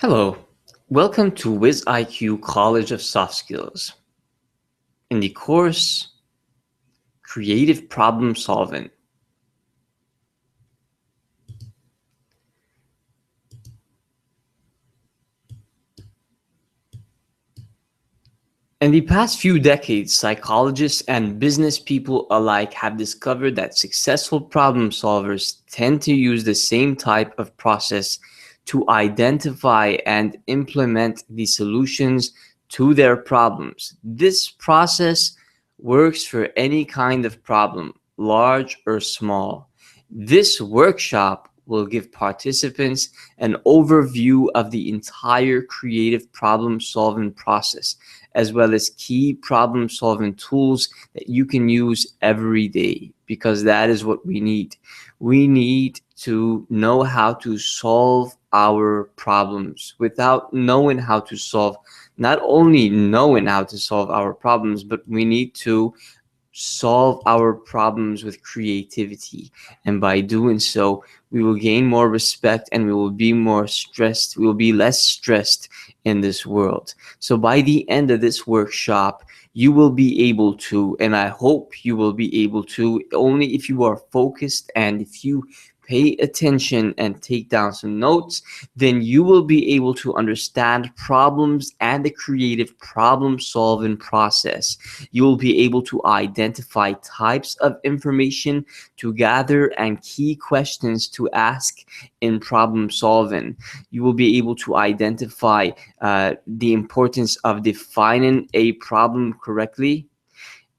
Hello, welcome to WizIQ College of Soft Skills. In the course, Creative Problem Solving. In the past few decades, psychologists and business people alike have discovered that successful problem solvers tend to use the same type of process to identify and implement the solutions to their problems. This process works for any kind of problem, large or small. This workshop will give participants an overview of the entire creative problem solving process, as well as key problem solving tools that you can use every day, because that is what we need. We need to know how to solve our problems. Without knowing how to solve, not only knowing how to solve our problems, but we need to solve our problems with creativity. And by doing so, we will gain more respect and we will be more stressed. We will be less stressed in this world. So by the end of this workshop, you will be able to, and I hope you will be able to, only if you are focused and if you pay attention and take down some notes, then you will be able to understand problems and the creative problem solving process. You will be able to identify types of information to gather and key questions to ask in problem solving. You will be able to identify the importance of defining a problem correctly,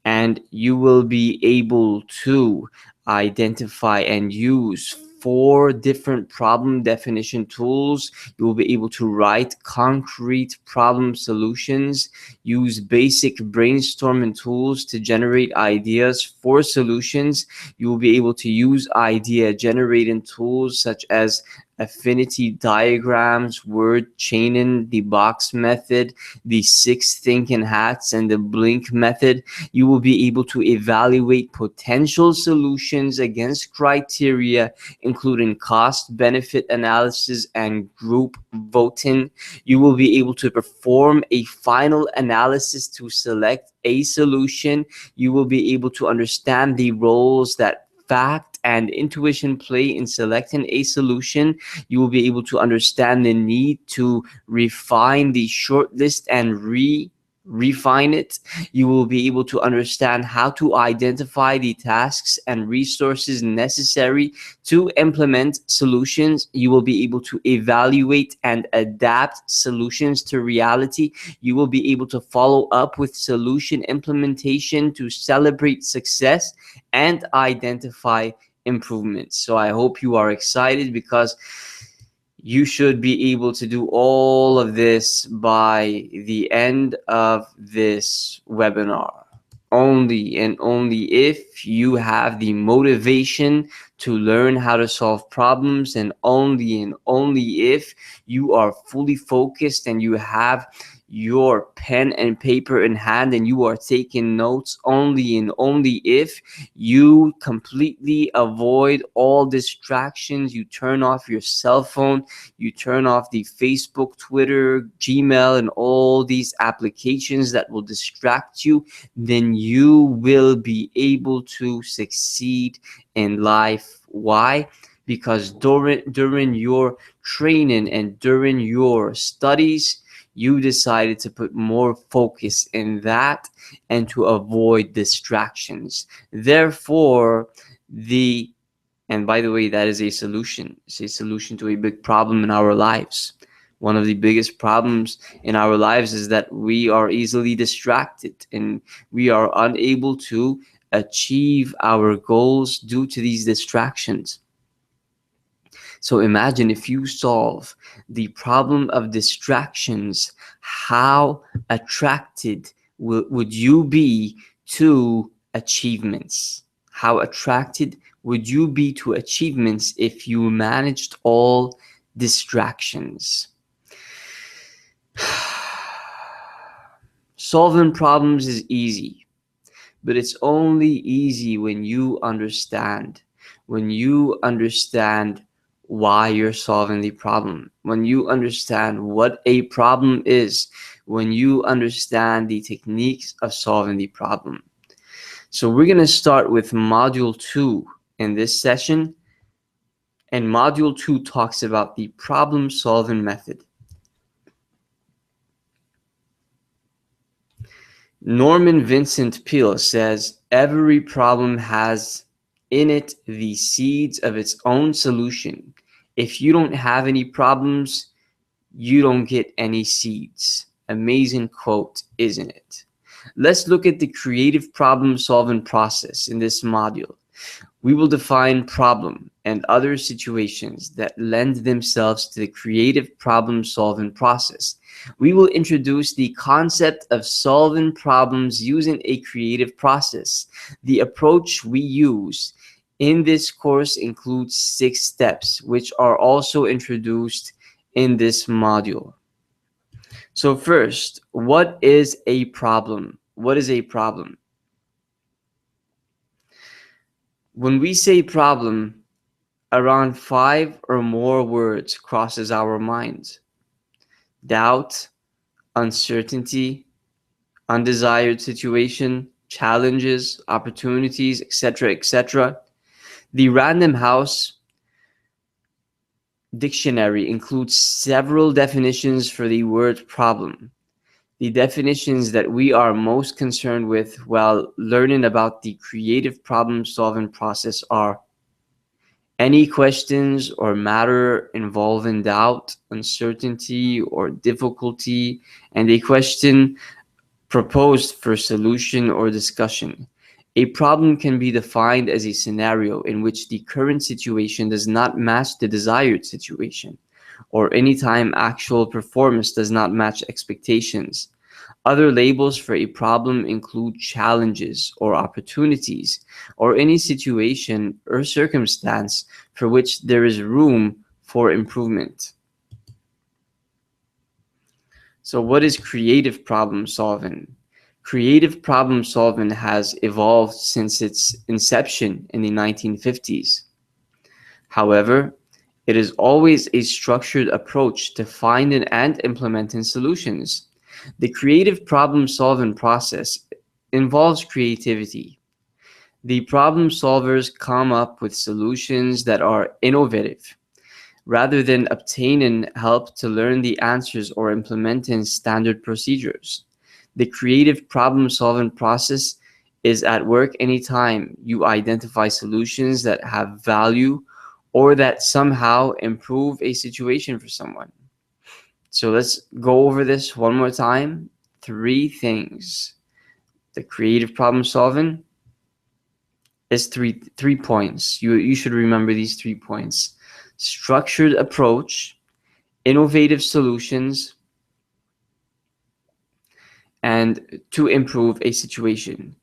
and you will be able to identify and use 4 different problem definition tools. You will be able to write concrete problem solutions, use basic brainstorming tools to generate ideas for solutions. You will be able to use idea generating tools such as affinity diagrams, word chaining, the box method, the 6 thinking hats, and the blink method. You will be able to evaluate potential solutions against criteria, including cost benefit analysis and group voting. You will be able to perform a final analysis to select a solution. You will be able to understand the roles that fact and intuition play in selecting a solution. You will be able to understand the need to refine the shortlist and refine it. You will be able to understand how to identify the tasks and resources necessary to implement solutions. You will be able to evaluate and adapt solutions to reality. You will be able to follow up with solution implementation to celebrate success and identify improvements. So I hope you are excited, because you should be able to do all of this by the end of this webinar. Only and only if you have the motivation to learn how to solve problems, and only if you are fully focused and you have your pen and paper in hand and you are taking notes. Only and only if you completely avoid all distractions, you turn off your cell phone, you turn off the Facebook, Twitter, Gmail, and all these applications that will distract you, then you will be able to succeed in life. Why? Because during your training and during your studies, you decided to put more focus in that and to avoid distractions. Therefore, and by the way, that is a solution. It's a solution to a big problem in our lives. One of the biggest problems in our lives is that we are easily distracted and we are unable to achieve our goals due to these distractions. So imagine if you solve the problem of distractions, how attracted would you be to achievements? How attracted would you be to achievements if you managed all distractions? Solving problems is easy, but it's only easy when you understand why you're solving the problem, when you understand what a problem is, when you understand the techniques of solving the problem. So we're going to start with module 2 in this session, and module 2 talks about the problem solving method. Norman Vincent Peale says every problem has in it the seeds of its own solution. If you don't have any problems, you don't get any seeds. Amazing quote, isn't it? Let's look at the creative problem solving process in this module. We will define problem and other situations that lend themselves to the creative problem solving process. We will introduce the concept of solving problems using a creative process. The approach we use in this course includes 6 steps, which are also introduced in this module. So first, what is a problem? What is a problem? When we say problem, around 5 or more words crosses our minds. Doubt, uncertainty, undesired situation, challenges, opportunities, etc., etc. The Random House dictionary includes several definitions for the word problem. The definitions that we are most concerned with while learning about the creative problem solving process are any questions or matter involving doubt, uncertainty, or difficulty, and a question proposed for solution or discussion. A problem can be defined as a scenario in which the current situation does not match the desired situation, or any time actual performance does not match expectations. Other labels for a problem include challenges or opportunities, or any situation or circumstance for which there is room for improvement. So what is creative problem solving? Creative problem solving has evolved since its inception in the 1950s. However, it is always a structured approach to finding and implementing solutions. The creative problem solving process involves creativity. The problem solvers come up with solutions that are innovative, rather than obtaining help to learn the answers or implementing standard procedures. The creative problem solving process is at work anytime you identify solutions that have value or that somehow improve a situation for someone. So let's go over this one more time. 3 things. The creative problem solving is three points. You should remember these 3 points. Structured approach, innovative solutions, and to improve a situation.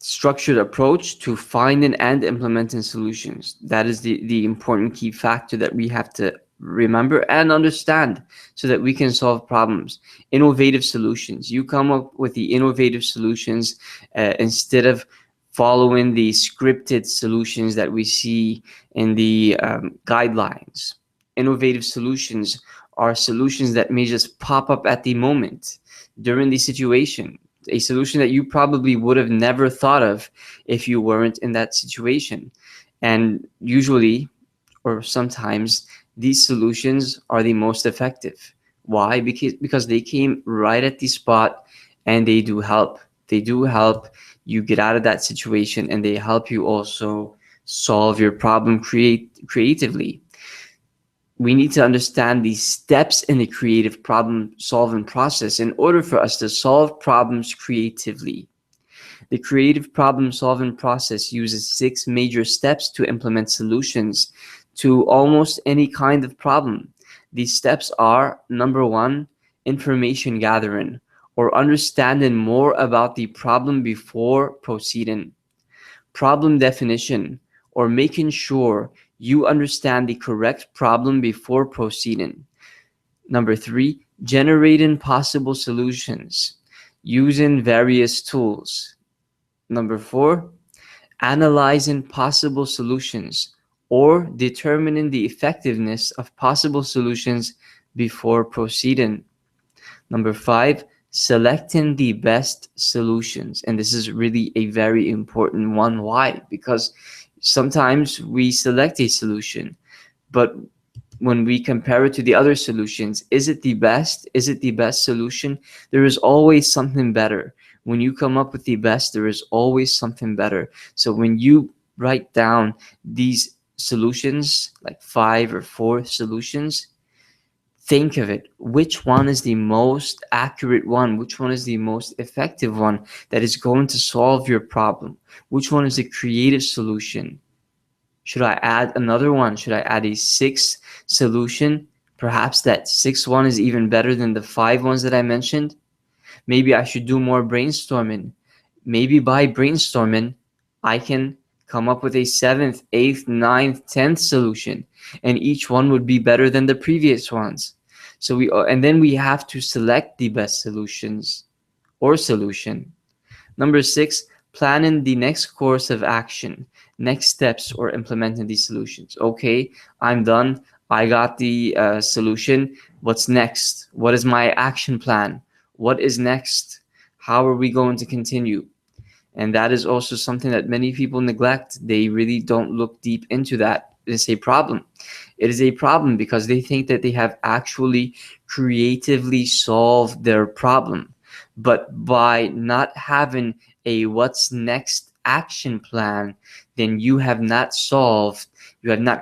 Structured approach to finding and implementing solutions. That is the important key factor that we have to remember and understand so that we can solve problems. Innovative solutions. You come up with the innovative solutions instead of following the scripted solutions that we see in the guidelines. Innovative solutions are solutions that may just pop up at the moment during the situation. A solution that you probably would have never thought of if you weren't in that situation. And usually, or sometimes, these solutions are the most effective. Why? Because they came right at the spot and they do help. They do help you get out of that situation, and they help you also solve your problem creatively. We need to understand these steps in the creative problem solving process in order for us to solve problems creatively. The creative problem solving process uses 6 major steps to implement solutions to almost any kind of problem. These steps are: number 1, information gathering, or understanding more about the problem before proceeding. Problem definition, or making sure you understand the correct problem before proceeding. Number 3, generating possible solutions using various tools. Number 4, analyzing possible solutions, or determining the effectiveness of possible solutions before proceeding. Number five, selecting the best solutions. And this is really a very important one. Why? Because sometimes we select a solution, but when we compare it to the other solutions, is it the best? Is it the best solution? There is always something better. When you come up with the best, there is always something better. So when you write down these solutions, like 5 or 4 solutions, think of it. Which one is the most accurate one? Which one is the most effective one that is going to solve your problem? Which one is a creative solution? Should I add another one? Should I add a sixth solution? Perhaps that sixth one is even better than the 5 ones that I mentioned. Maybe I should do more brainstorming. Maybe by brainstorming, I can come up with a seventh, eighth, ninth, 10th solution, and each one would be better than the previous ones. And then we have to select the best solutions or solution. Number six, planning the next course of action, next steps, or implementing these solutions. Okay, I'm done. I got the solution. What's next? What is my action plan? What is next? How are we going to continue? And that is also something that many people neglect. They really don't look deep into that. It's a problem. It is a problem because they think that they have actually creatively solved their problem. But by not having a what's next action plan, then you have not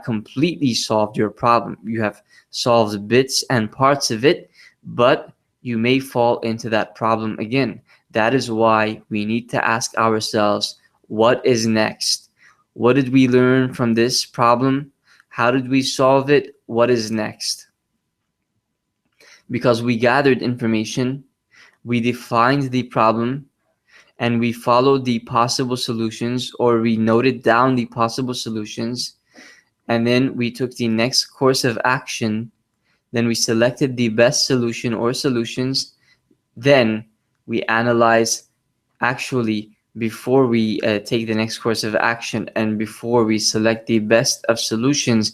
completely solved your problem. You have solved bits and parts of it, but you may fall into that problem again. That is why we need to ask ourselves, what is next? What did we learn from this problem? How did we solve it? What is next? Because we gathered information, we defined the problem, and we followed the possible solutions, or we noted down the possible solutions, and then we took the next course of action. Then we selected the best solution or solutions. Then we analyze, actually, before we take the next course of action and before we select the best of solutions,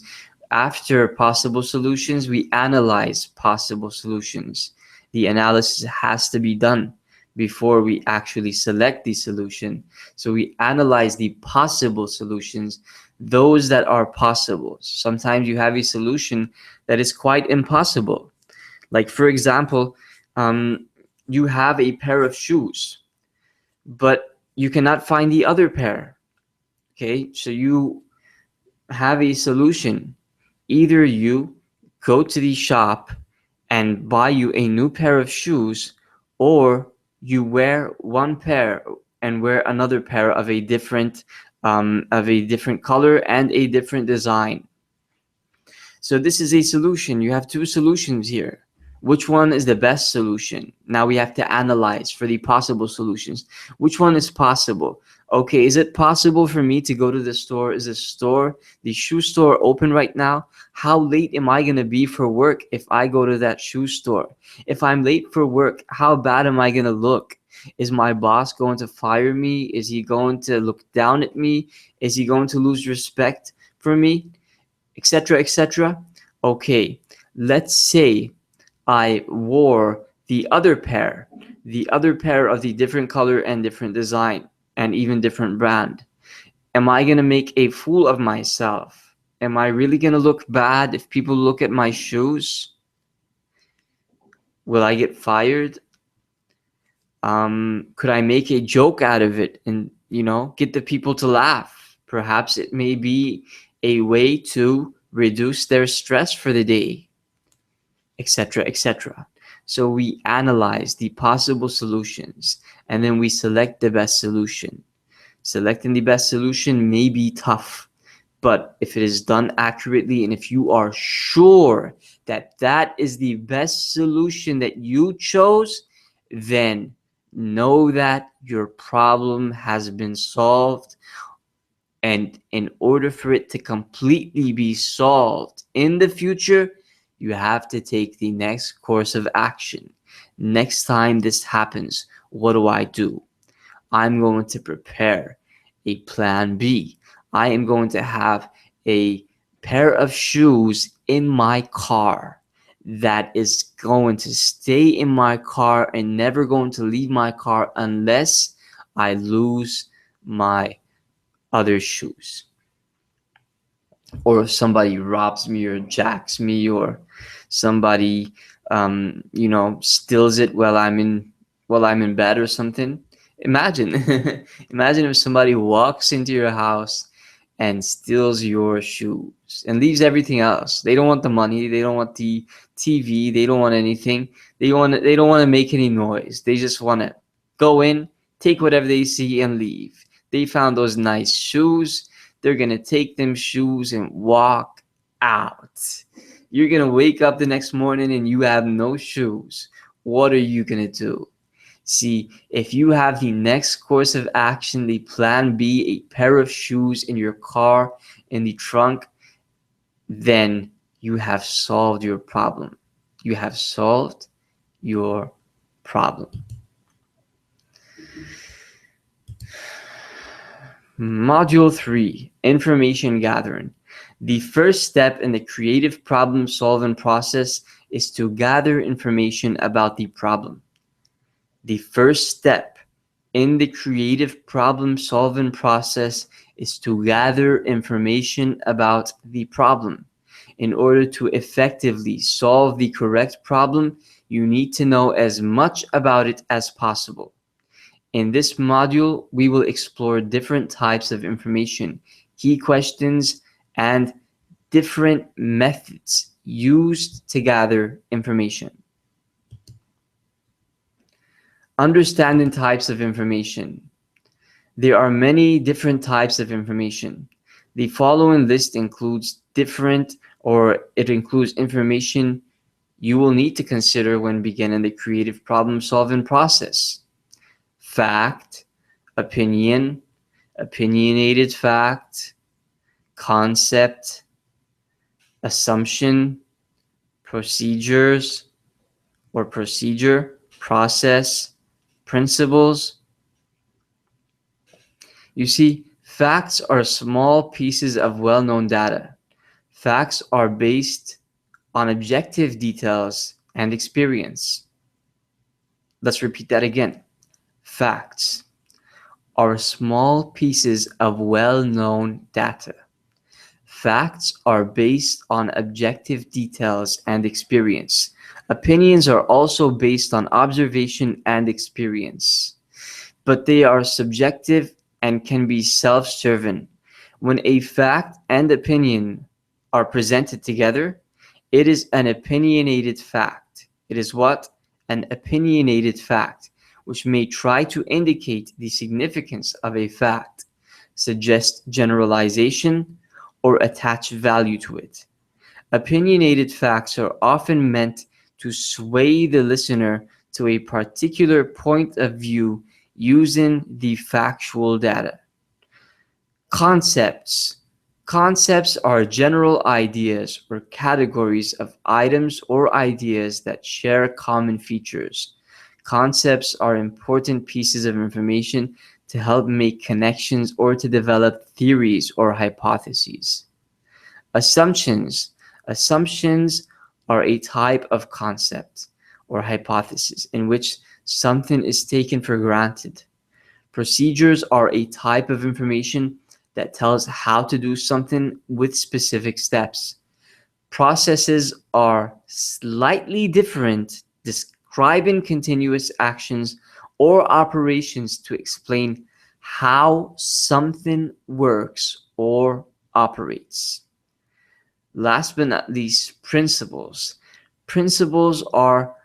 after possible solutions, we analyze possible solutions. The analysis has to be done before we actually select the solution. So we analyze the possible solutions, those that are possible. Sometimes you have a solution that is quite impossible. Like, for example, you have a pair of shoes, but you cannot find the other pair. Okay, so you have a solution. Either you go to the shop and buy you a new pair of shoes, or you wear one pair and wear another pair of a different color and a different design. So this is a solution. You have 2 solutions here. Which one is the best solution? Now we have to analyze for the possible solutions. Which one is possible? Okay, is it possible for me to go to the store? Is the shoe store open right now? How late am I going to be for work if I go to that shoe store? If I'm late for work, how bad am I going to look? Is my boss going to fire me? Is he going to look down at me? Is he going to lose respect for me? Etc., etc. Okay, let's say I wore the other pair of the different color and different design and even different brand. Am I going to make a fool of myself? Am I really going to look bad if people look at my shoes? Will I get fired? Could I make a joke out of it and, get the people to laugh? Perhaps it may be a way to reduce their stress for the day, etc., etc. So we analyze the possible solutions and then we select the best solution. Selecting the best solution may be tough, but if it is done accurately and if you are sure that that is the best solution that you chose, then know that your problem has been solved. And in order for it to completely be solved in the future, you have to take the next course of action. Next time this happens, what do? I'm going to prepare a plan B. I am going to have a pair of shoes in my car that is going to stay in my car and never going to leave my car unless I lose my other shoes. Or if somebody robs me or jacks me, or somebody steals it while I'm in bed or something. Imagine imagine if somebody walks into your house and steals your shoes and leaves everything else. They don't want the money, they don't want the TV, they don't want anything. They don't want to make any noise. They just want to go in, take whatever they see and leave. They found those nice shoes. They're going to take them shoes and walk out. You're going to wake up the next morning and you have no shoes. What are you going to do? See, if you have the next course of action, the plan B, a pair of shoes in your car, in the trunk, then you have solved your problem. You have solved your problem. Module 3, Information Gathering. The first step in the creative problem-solving process is to gather information about the problem. The first step in the creative problem-solving process is to gather information about the problem. In order to effectively solve the correct problem, you need to know as much about it as possible. In this module, we will explore different types of information, key questions, and different methods used to gather information. Understanding types of information. There are many different types of information. The following list includes information you will need to consider when beginning the creative problem-solving process. Fact, opinion, opinionated fact, concept, assumption, procedures or procedure, process, principles. You see, facts are small pieces of well-known data. Facts are based on objective details and experience. Let's repeat that again. Facts are small pieces of well-known data. Facts are based on objective details and experience. Opinions are also based on observation and experience, but they are subjective and can be self-serving. When a fact and opinion are presented together, it is an opinionated fact. It is what? An opinionated fact, which may try to indicate the significance of a fact, suggest generalization, or attach value to it. Opinionated facts are often meant to sway the listener to a particular point of view using the factual data. Concepts. Concepts are general ideas or categories of items or ideas that share common features. Concepts are important pieces of information to help make connections or to develop theories or hypotheses. Assumptions. Assumptions are a type of concept or hypothesis in which something is taken for granted. Procedures are a type of information that tells how to do something with specific steps. Processes are slightly different, describing continuous actions or operations to explain how something works or operates. Last but not least, principles. Principles are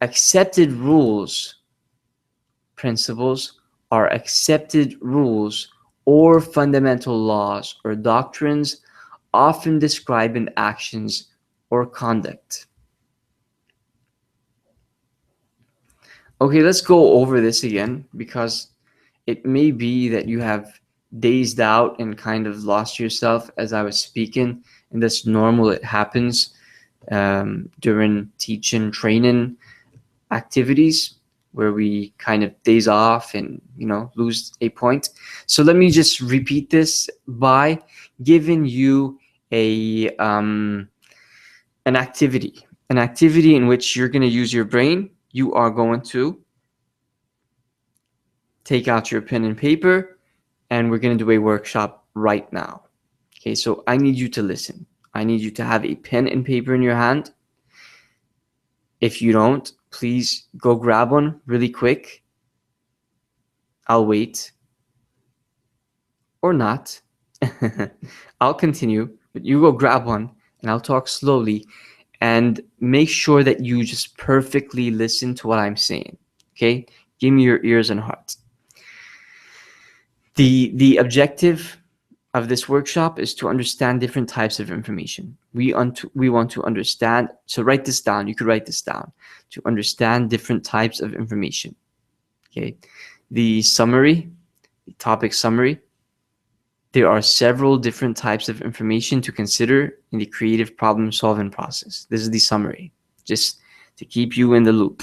accepted rules. Principles are accepted rules or fundamental laws or doctrines often describing actions or conduct. Okay, let's go over this again because it may be that you have dazed out and kind of lost yourself as I was speaking, and that's normal. It happens during teaching, training activities where we kind of daze off and lose a point. So let me just repeat this by giving you a an activity in which you're going to use your brain. You are going to take out your pen and paper, and we're going to do a workshop right now. Okay, so I need you to listen. I need you to have a pen and paper in your hand. If you don't, please go grab one really quick. I'll wait. Or not. I'll continue, but you go grab one and I'll talk slowly, and make sure that you just perfectly listen to what I'm saying. Okay? Give me your ears and hearts. The objective of this workshop is to understand different types of information. We want to understand, so write this down. You could write this down. To understand different types of information. Okay? The summary, the topic summary. There are several different types of information to consider in the creative problem-solving process. This is the summary, just to keep you in the loop.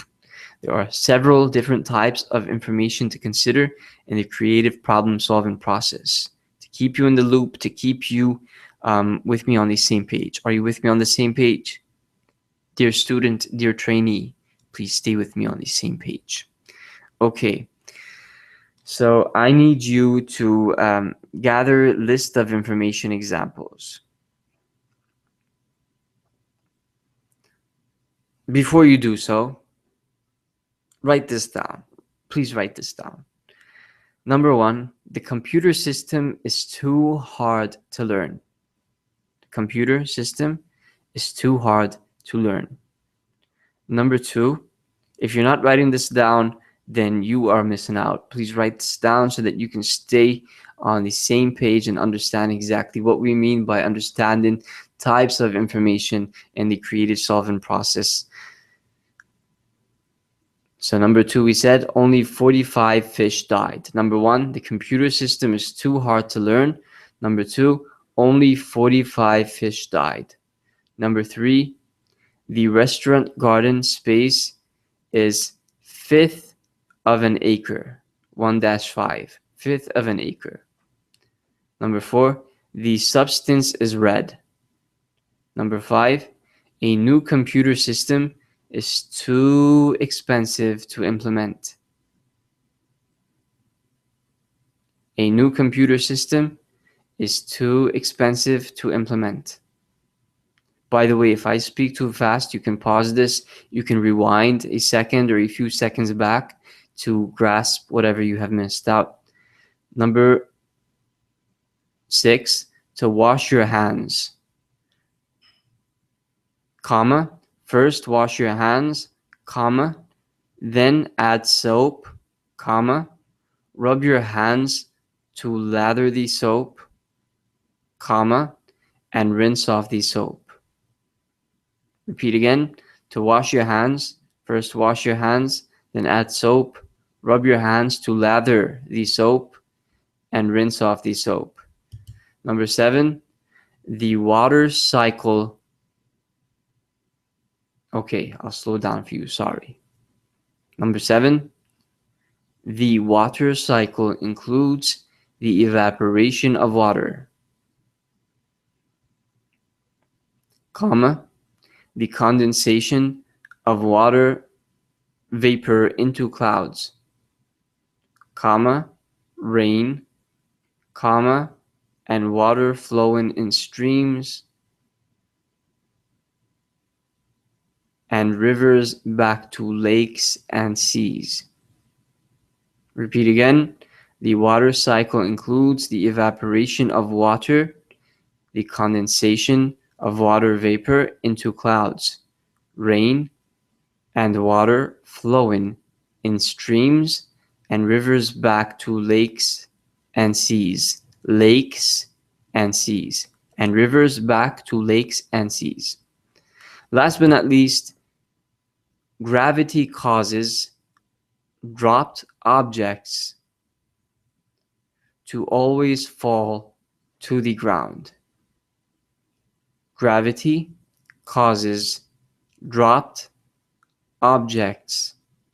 There are several different types of information to consider in the creative problem-solving process. To keep you in the loop, to keep you with me on the same page. Are you with me on the same page? Dear student, dear trainee, please stay with me on the same page. Okay. So I need you to gather list of information examples. Before you do so, write this down. Please write this down. Number one, the computer system is too hard to learn. The computer system is too hard to learn. Number two, if you're not writing this down, then you are missing out. Please write this down so that you can stay on the same page and understand exactly what we mean by understanding types of information in the creative solving process. So number two, we said only 45 fish died. Number one, the computer system is too hard to learn. Number two, only 45 fish died. Number three, the restaurant garden space is fifth of an acre, 1-5, fifth of an acre. Number four, the substance is red. Number five, a new computer system is too expensive to implement. A new computer system is too expensive to implement. By the way, if I speak too fast, you can pause this. You can rewind a second or a few seconds back to grasp whatever you have missed out. Number six, to wash your hands. Comma, first wash your hands, comma, then add soap, comma, rub your hands to lather the soap, comma, and rinse off the soap. Repeat again. To wash your hands, first wash your hands, then add soap, rub your hands to lather the soap, and rinse off the soap. Number seven, the water cycle. Okay, I'll slow down for you, sorry. Number seven, the water cycle includes the evaporation of water, comma, the condensation of water vapor into clouds, comma, rain, comma, and water flowing in streams and rivers back to lakes and seas. Repeat again. The water cycle includes the evaporation of water, the condensation of water vapor into clouds, rain, and water flowing in streams and rivers back to lakes and seas. Lakes and seas. And rivers back to lakes and seas. Last but not least, gravity causes dropped objects to always fall to the ground. Gravity causes dropped objects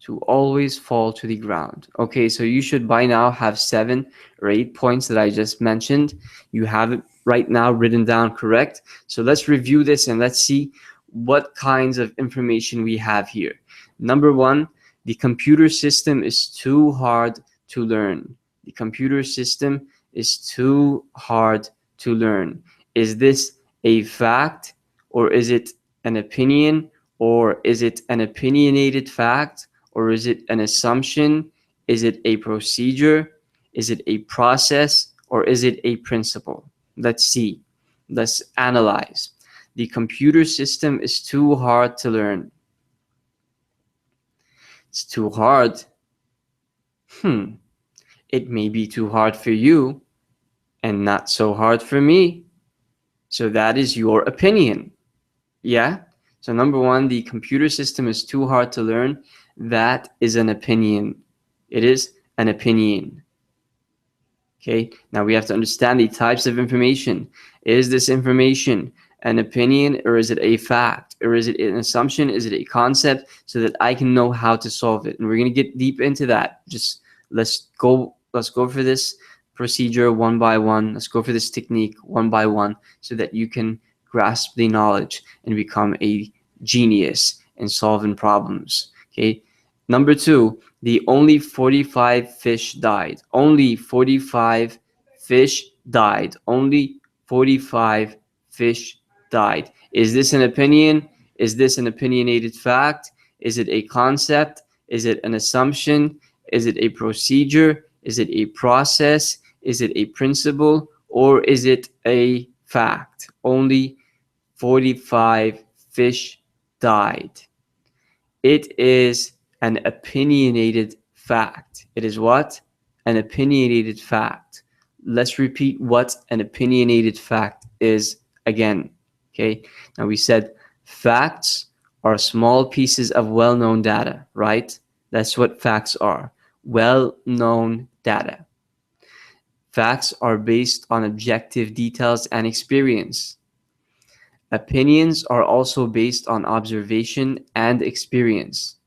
to always fall to the ground. Okay, so you should by now have 7 or 8 points that I just mentioned. You have it right now written down correct. So let's review this and let's see what kinds of information we have here. Number 1, the computer system is too hard to learn. The computer system is too hard to learn. Is this a fact, or is it an opinion, or is it an opinionated fact, or is it an assumption? Is it a procedure? Is it a process, or is it a principle? Let's see. Let's analyze. The computer system is too hard to learn. It's too hard. It may be too hard for you and not so hard for me. So that is your opinion. Yeah? So number 1, the computer system is too hard to learn. That is an opinion. It is an opinion. Okay, now we have to understand the types of information. Is this information an opinion, or is it a fact, or is it an assumption? Is it a concept, so that I can know how to solve it? And we're going to get deep into that. Just let's go for this procedure one by one. Let's go for this technique one by one, so that you can grasp the knowledge and become a genius in solving problems. Okay, number 2, the only 45 fish died. Only 45 fish died. Only 45 fish died. Is this an opinion? Is this an opinionated fact? Is it a concept? Is it an assumption? Is it a procedure? Is it a process? Is it a principle? Or is it a fact? Only 45 fish died. It is an opinionated fact. It is what? An opinionated fact. Let's repeat what an opinionated fact is again. Okay, now we said facts are small pieces of well-known data, right? That's what facts are. Well-known data. Facts are based on objective details and experience. Opinions are also based on observation and experience,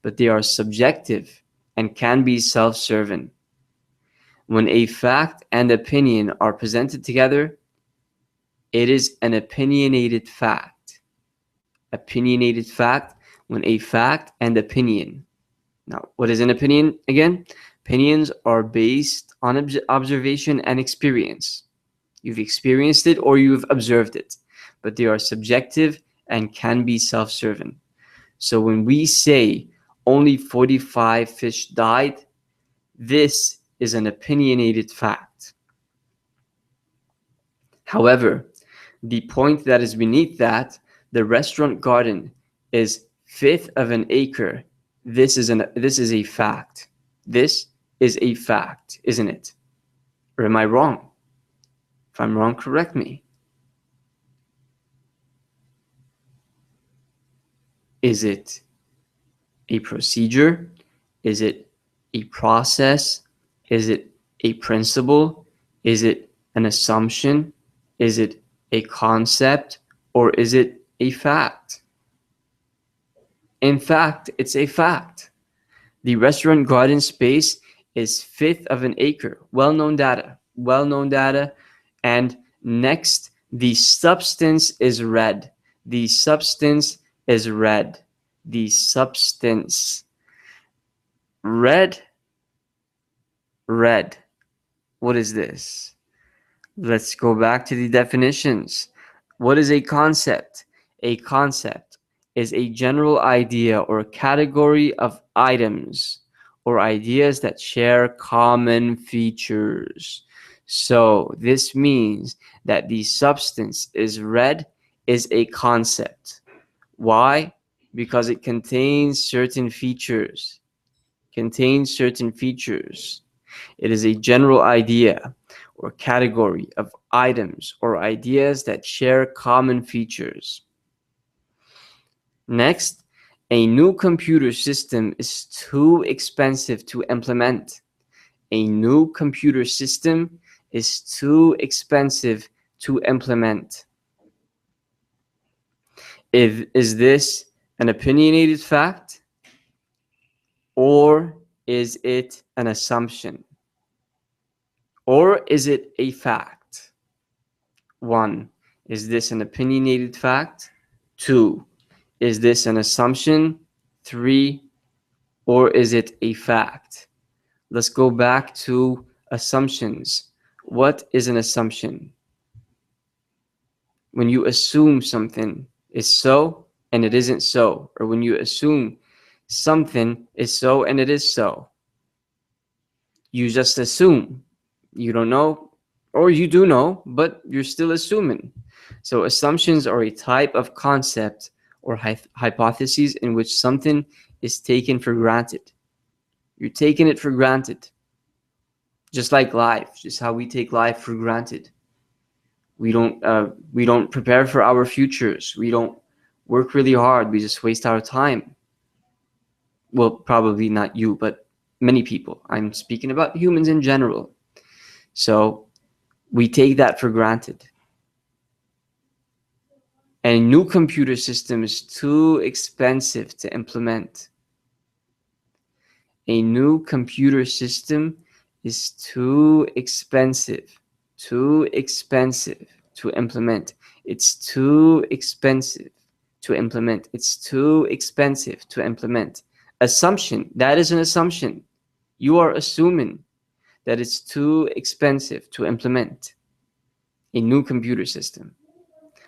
but they are subjective and can be self-serving. When a fact and opinion are presented together, it is an opinionated fact. Opinionated fact when a fact and opinion. Now, what is an opinion again? Opinions are based on observation and experience. You've experienced it or you've observed it, but they are subjective and can be self-serving. So when we say only 45 fish died, this is an opinionated fact. However, the point that is beneath that, the restaurant garden is 1/5 of an acre. This is a fact. This is a fact, isn't it? Or am I wrong? If I'm wrong, correct me. Is it a procedure? Is it a process? Is it a principle? Is it an assumption? Is it a concept? Or is it a fact? In fact, it's a fact. The restaurant garden space is 1/5 of an acre. Well-known data. Well-known data. And next, the substance is red. The substance is red. The substance. Red. Red. What is this? Let's go back to the definitions. What is a concept? A concept is a general idea or category of items or ideas that share common features. So this means that the substance is red is a concept. Why? Because it contains certain features. Contains certain features. It is a general idea or category of items or ideas that share common features. Next, a new computer system is too expensive to implement. A new computer system is too expensive to implement. Is this an opinionated fact? Or is it an assumption? Or is it a fact? 1. Is this an opinionated fact? 2. Is this an assumption? 3. Or is it a fact? Let's go back to assumptions. What is an assumption? When you assume something is so and it isn't so, or when you assume something is so and it is so. You just assume. You don't know, or you do know, but you're still assuming. So assumptions are a type of concept or hypotheses in which something is taken for granted. You're taking it for granted. Just like life, just how we take life for granted. We don't prepare for our futures. We don't work really hard. We just waste our time. Well, probably not you, but many people. I'm speaking about humans in general. So we take that for granted. And a new computer system is too expensive to implement. A new computer system is too expensive to implement. It's too expensive to implement. It's too expensive to implement. Assumption, that is an assumption. You are assuming that it's too expensive to implement a new computer system.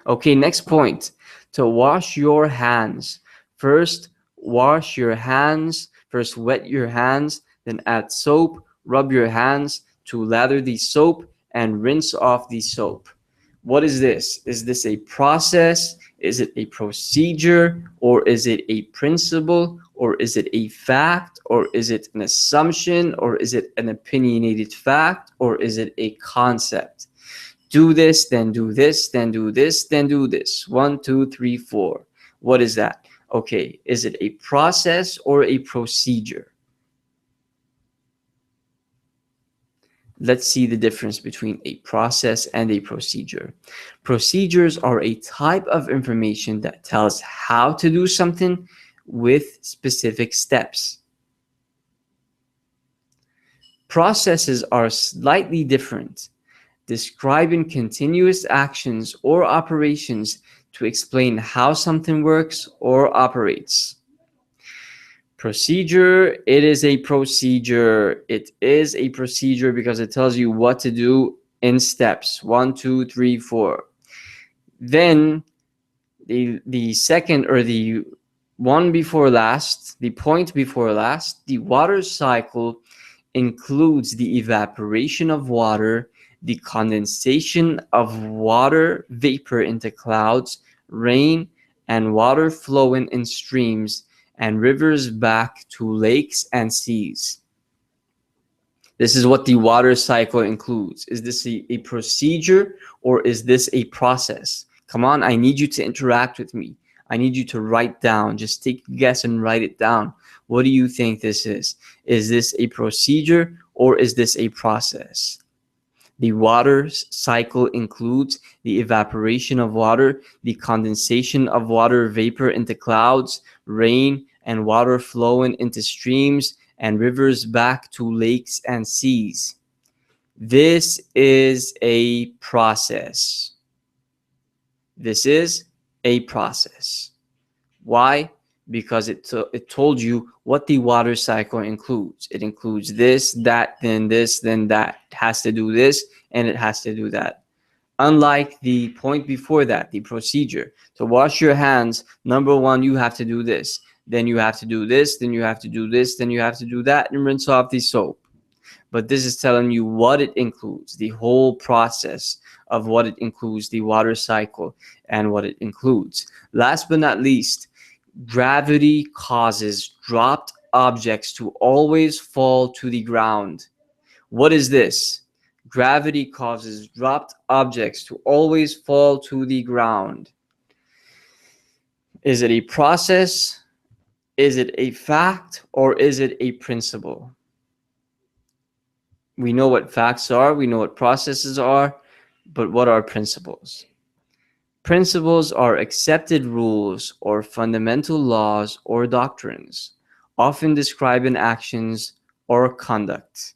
Okay, next point. To wash your hands. First, wash your hands. First, wet your hands, then add soap, rub your hands to lather the soap, and rinse off the soap. What is this? Is this a process? Is it a procedure? Or is it a principle? Or is it a fact? Or is it an assumption? Or is it an opinionated fact? Or is it a concept? Do this, then do this, then do this, then do this. 1, 2, 3, 4. What is that? Okay, is it a process or a procedure? Let's see the difference between a process and a procedure. Procedures are a type of information that tells how to do something with specific steps. Processes are slightly different, describing continuous actions or operations to explain how something works or operates. Procedure, it is a procedure. It is a procedure because it tells you what to do in steps. 1, 2, 3, 4. Then the second, or the one before last, the point before last, the water cycle includes the evaporation of water, the condensation of water vapor into clouds, rain, and water flowing in streams and rivers back to lakes and seas. This is what the water cycle includes. Is this a procedure or is this a process? Come on, I need you to interact with me. I need you to write down. Just take a guess and write it down. What do you think this is? Is this a procedure or is this a process? The water cycle includes the evaporation of water, the condensation of water vapor into clouds, rain, and water flowing into streams and rivers back to lakes and seas. This is a process. This is a process. Why? Because it told you what the water cycle includes. It includes this, that, then this, then that. It has to do this, and it has to do that. Unlike the point before that, the procedure. To wash your hands, number one, you have to do this. Then you have to do this, then you have to do this, then you have to do that, and rinse off the soap. But this is telling you what it includes, the whole process of what it includes, the water cycle, and what it includes. Last but not least, gravity causes dropped objects to always fall to the ground. What is this? Gravity causes dropped objects to always fall to the ground. Is it a process? Is it a fact? Or is it a principle? We know what facts are, we know what processes are, but what are principles? Principles are accepted rules or fundamental laws or doctrines, often describe an actions or conduct.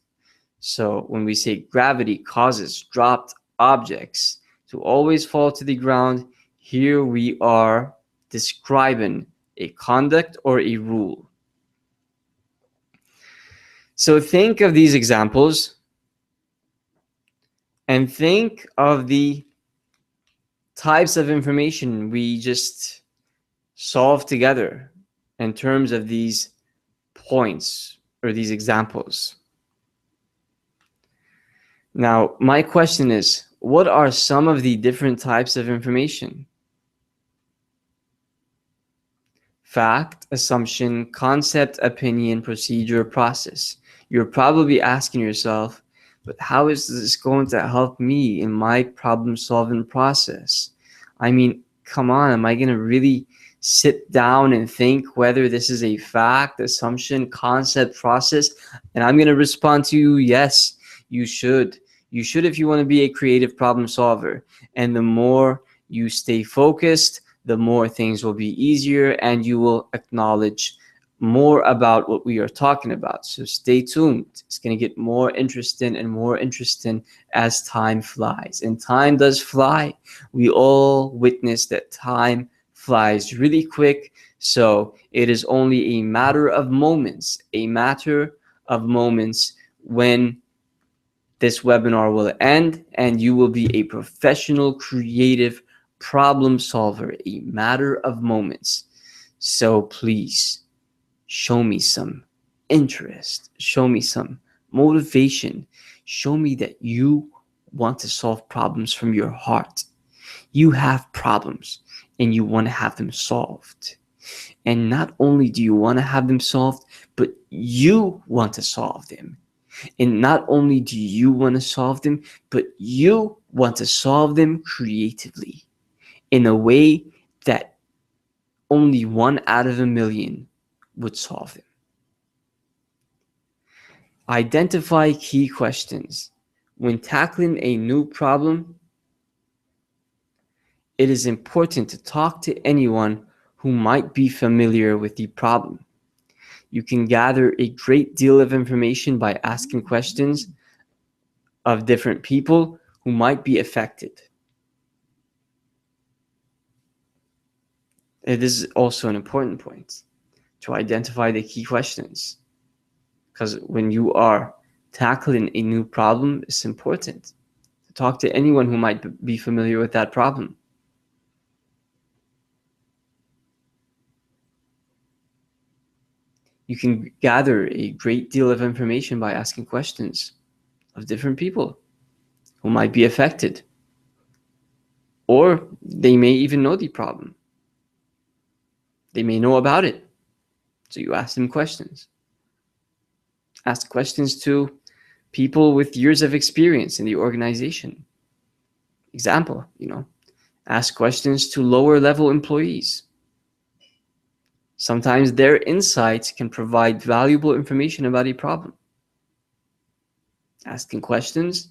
So when we say gravity causes dropped objects to always fall to the ground, here we are describing a conduct or a rule. So think of these examples and think of the types of information we just solved together in terms of these points or these examples. Now, my question is, what are some of the different types of information? Fact, assumption, concept, opinion, procedure, process. You're probably asking yourself, but how is this going to help me in my problem solving process? I mean, come on, am I going to really sit down and think whether this is a fact, assumption, concept, process? And I'm going to respond to you, yes, you should. You should if you want to be a creative problem solver. And the more you stay focused, the more things will be easier and you will acknowledge more about what we are talking about. So stay tuned. It's going to get more interesting and more interesting as time flies. And time does fly. We all witness that time flies really quick. So it is only a matter of moments, when this webinar will end and you will be a professional, creative problem solver, a matter of moments. So please show me some interest, show me some motivation, show me that you want to solve problems from your heart. You have problems and you want to have them solved. And not only do you want to have them solved, but you want to solve them. And not only do you want to solve them, but you want to solve them creatively in a way that only 1 out of a million would solve them. Identify key questions. When tackling a new problem, it is important to talk to anyone who might be familiar with the problem. You can gather a great deal of information by asking questions of different people who might be affected. It is also an important point to identify the key questions, because when you are tackling a new problem, it's important to talk to anyone who might be familiar with that problem. You can gather a great deal of information by asking questions of different people who might be affected, or they may even know the problem. They may know about it. So you ask them questions. Ask questions to people with years of experience in the organization. Example, ask questions to lower level employees. Sometimes their insights can provide valuable information about a problem. Asking questions,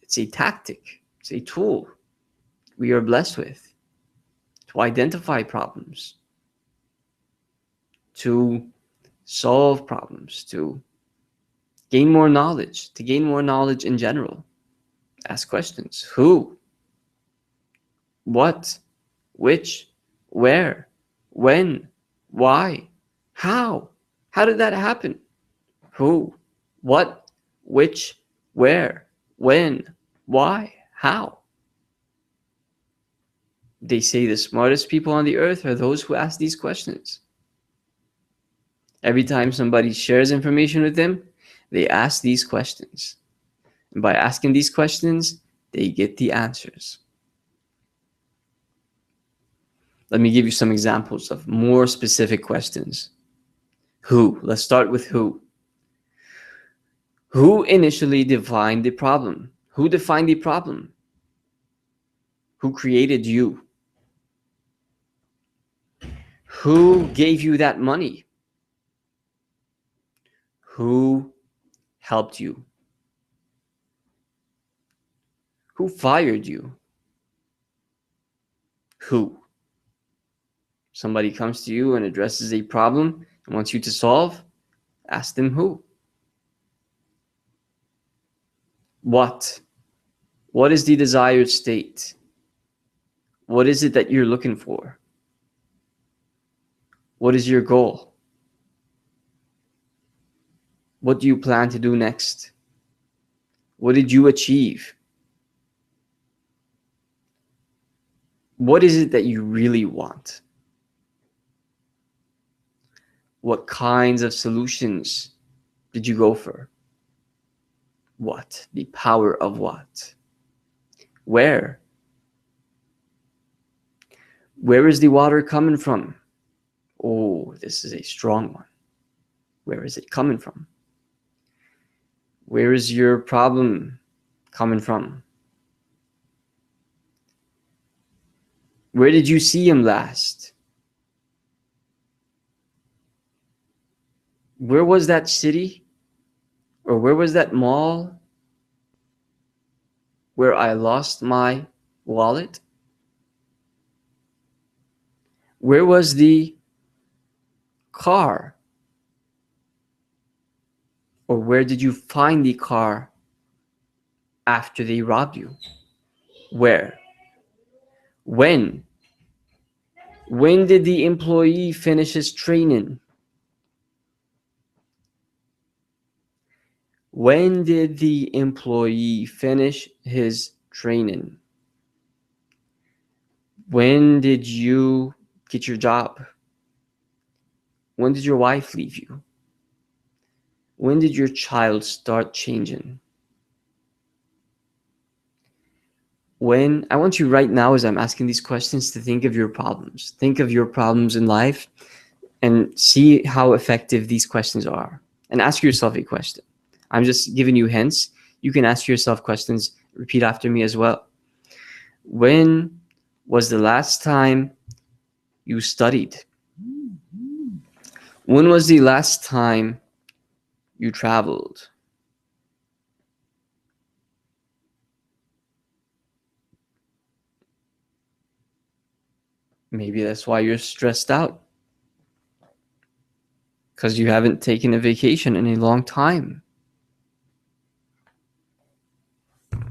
it's a tactic, it's a tool we are blessed with to identify problems, to solve problems, to gain more knowledge, in general. Ask questions. Who? What? Which? Where? When? Why? How? How did that happen? Who? What? Which? Where? When? Why? How? They say the smartest people on the earth are those who ask these questions. Every time somebody shares information with them, they ask these questions. And by asking these questions, they get the answers. Let me give you some examples of more specific questions. Who? Let's start with who. Who initially defined the problem? Who defined the problem? Who created you? Who gave you that money? Who helped you? Who fired you? Who? Somebody comes to you and addresses a problem wants you to solve, ask them who. What? What is the desired state? What is it that you're looking for? What is your goal? What do you plan to do next? What did you achieve? What is it that you really want? What kinds of solutions did you go for? What? The power of what? Where? Where is the water coming from? Oh, this is a strong one. Where is it coming from? Where is your problem coming from? Where did you see him last? Where was that city? Or where was that mall where I lost my wallet? Where was the car? Or where did you find the car after they robbed you? Where? When? When did the employee finish his training? When did the employee finish his training? When did you get your job? When did your wife leave you? When did your child start changing? When I want you right now, as I'm asking these questions, to think of your problems. Think of your problems in life and see how effective these questions are. And ask yourself a question. I'm just giving you hints. You can ask yourself questions. Repeat after me as well. When was the last time you studied? When was the last time you traveled? Maybe that's why you're stressed out, because you haven't taken a vacation in a long time.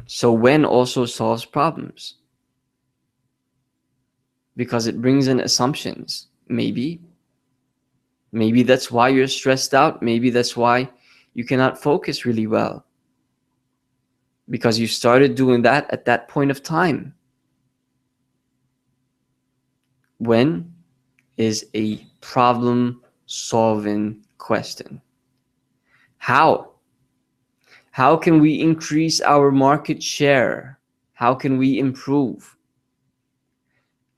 So when also solves problems, because it brings in assumptions. Maybe that's why you're stressed out. Maybe that's why you cannot focus really well, because you started doing that at that point of time. When is a problem solving question. How? How can we increase our market share? How can we improve?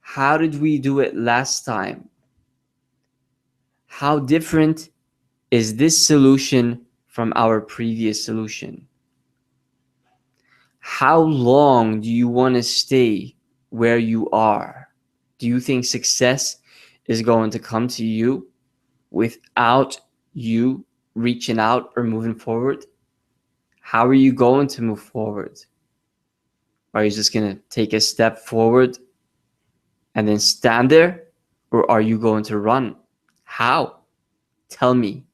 How did we do it last time? How different is this solution from our previous solution? How long do you want to stay where you are? Do you think success is going to come to you without you reaching out or moving forward? How are you going to move forward? Are you just going to take a step forward and then stand there? Or are you going to run? How? Tell me.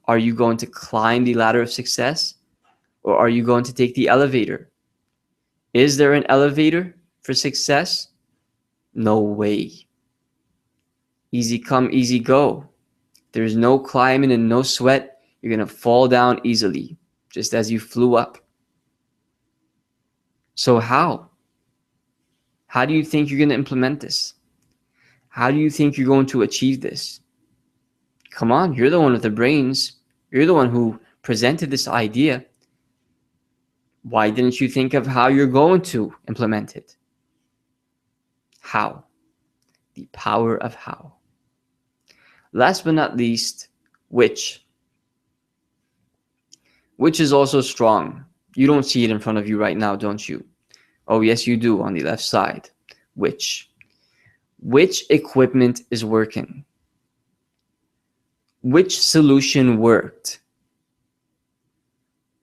Are you going to climb the ladder of success? Or are you going to take the elevator? Is there an elevator for success? No way. Easy come, easy go. There's no climbing and no sweat. You're going to fall down easily, just as you flew up. So how? How do you think you're going to implement this? How do you think you're going to achieve this? Come on, you're the one with the brains. You're the one who presented this idea. Why didn't you think of how you're going to implement it? How? The power of how. Last but not least, which. Which is also strong. You don't see it in front of you right now, don't you? Oh, yes, you do on the left side. Which. Which equipment is working? Which solution worked?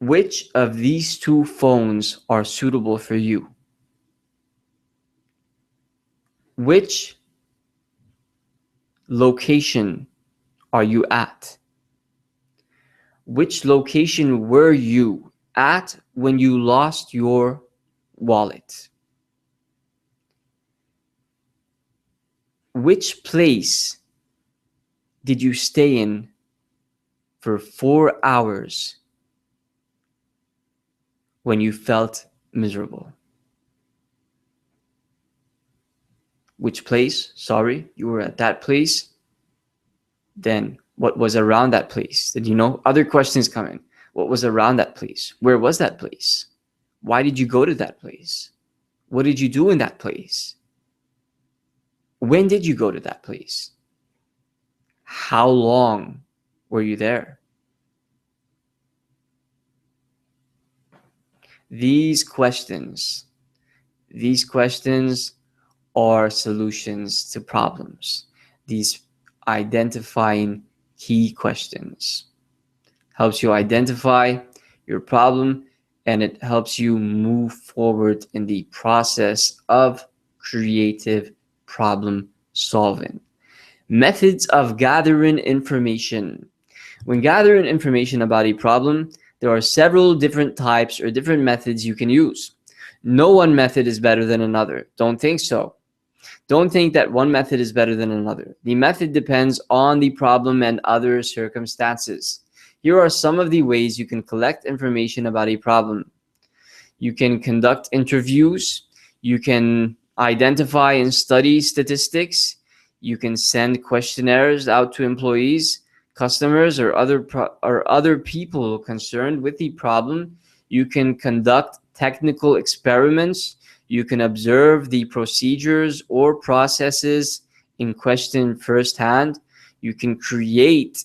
Which of these two phones are suitable for you? Which location are you at? Which location were you at when you lost your wallet? Which place did you stay in for 4 hours when you felt miserable? Which place? Sorry, you were at that place. Then what was around that place? Did you know? Other questions come in. What was around that place? Where was that place? Why did you go to that place? What did you do in that place? When did you go to that place? How long were you there? These questions are solutions to problems. These identifying key questions helps you identify your problem, and it helps you move forward in the process of creative problem solving. Methods of gathering information. When gathering information about a problem, there are several different types or different methods you can use. No one method is better than another. Don't think so. Don't think that one method is better than another. The method depends on the problem and other circumstances. Here are some of the ways you can collect information about a problem. You can conduct interviews. You can identify and study statistics. You can send questionnaires out to employees, customers, or other people concerned with the problem. You can conduct technical experiments. You can observe the procedures or processes in question firsthand. You can create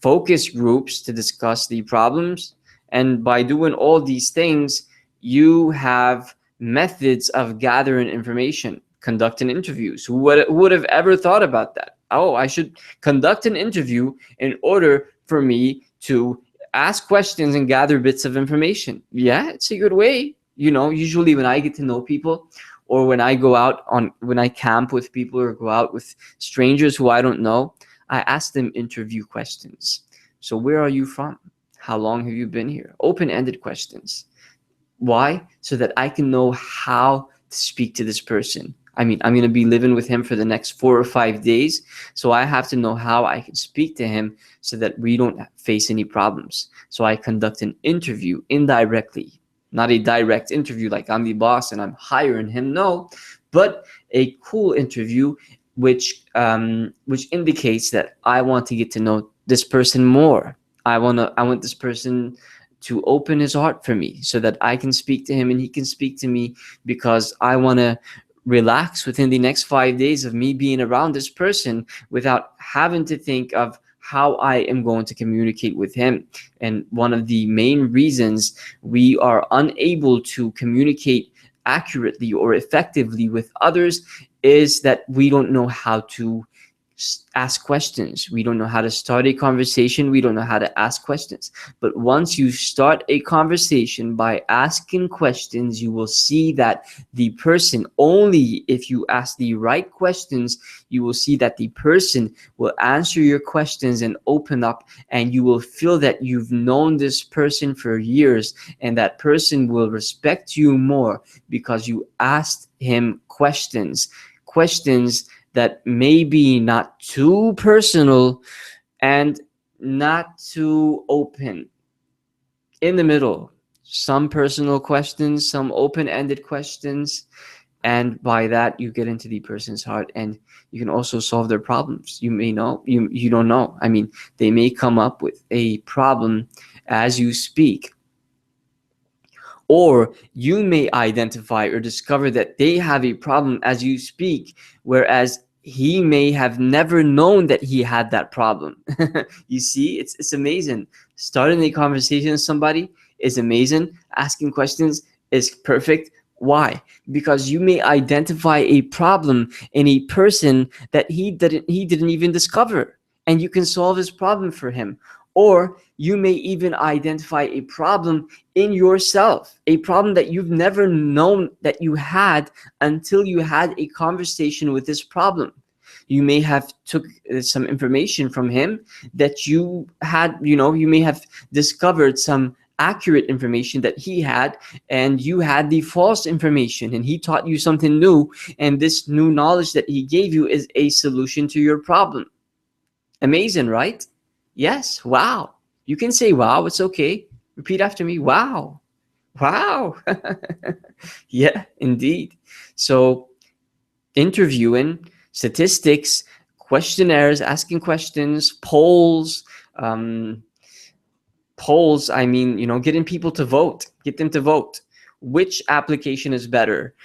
focus groups to discuss the problems. And by doing all these things, you have methods of gathering information, conducting interviews. Who would have ever thought about that? Oh, I should conduct an interview in order for me to ask questions and gather bits of information. Yeah, it's a good way. Usually when I get to know people, or when I camp with people or go out with strangers who I don't know, I ask them interview questions. So where are you from? How long have you been here? Open-ended questions. Why? So that I can know how to speak to this person. I'm going to be living with him for the next 4 or 5 days. So I have to know how I can speak to him so that we don't face any problems. So I conduct an interview indirectly. Not a direct interview like I'm the boss and I'm hiring him. No, but a cool interview which indicates that I want to get to know this person more. I want this person to open his heart for me so that I can speak to him and he can speak to me, because I want to relax within the next 5 days of me being around this person without having to think of how I am going to communicate with him. And one of the main reasons we are unable to communicate accurately or effectively with others is that we don't know how to ask questions. We don't know how to start a conversation. We don't know how to ask questions. But once you start a conversation by asking questions, you will see that the person, only if you ask the right questions, you will see that the person will answer your questions and open up, and you will feel that you've known this person for years, and that person will respect you more because you asked him questions that may be not too personal and not too open. In the middle, some personal questions, some open-ended questions, and by that you get into the person's heart, and you can also solve their problems. You may know, you don't know. They may come up with a problem as you speak, or you may identify or discover that they have a problem as you speak, whereas he may have never known that he had that problem. You see, it's amazing. Starting a conversation with somebody is amazing. Asking questions is perfect. Why? Because you may identify a problem in a person that he didn't even discover, and you can solve his problem for him. Or you may even identify a problem in yourself, a problem that you've never known that you had until you had a conversation with this problem. You may have took some information from him that you had, you may have discovered some accurate information that he had, and you had the false information, and he taught you something new, and this new knowledge that he gave you is a solution to your problem. Amazing, right? Yes. Wow. You can say wow. It's okay. Repeat after me. Wow. Wow. Yeah, indeed. So interviewing, statistics, questionnaires, asking questions, um, polls, I mean, getting people to vote, get them to vote. Which application is better?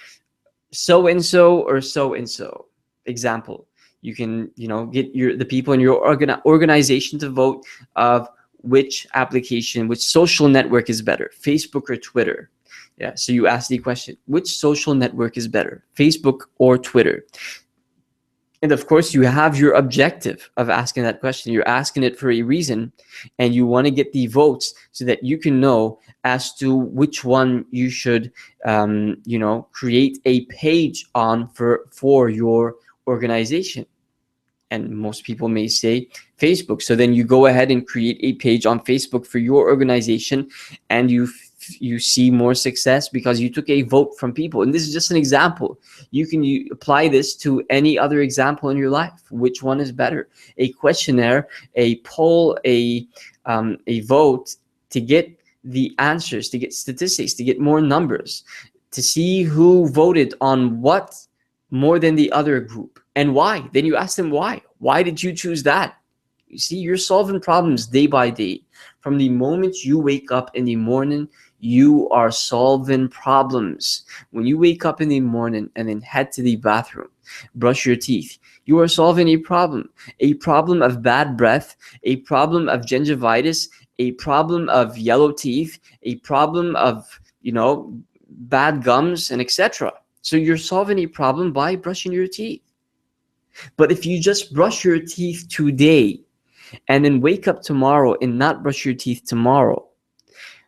So and so or so and so. Example, you can, get the people in your organization to vote of which application, which social network is better, Facebook or Twitter. Yeah, so you ask the question, which social network is better, Facebook or Twitter? And of course, you have your objective of asking that question. You're asking it for a reason, and you want to get the votes so that you can know as to which one you should, create a page on for your organization. And most people may say Facebook. So then you go ahead and create a page on Facebook for your organization, and you see more success because you took a vote from people. And this is just an example. You can apply this to any other example in your life. Which one is better? A questionnaire, a poll, a vote, to get the answers, to get statistics, to get more numbers, to see who voted on what more than the other group and why. Then you ask them why. Why did you choose that? You see, you're solving problems day by day. From the moment you wake up in the morning, you are solving problems. When you wake up in the morning and then head to the bathroom, brush your teeth, you are solving a problem of bad breath, a problem of gingivitis, a problem of yellow teeth, a problem of, bad gums, and etc. So you're solving a problem by brushing your teeth. But if you just brush your teeth today and then wake up tomorrow and not brush your teeth tomorrow,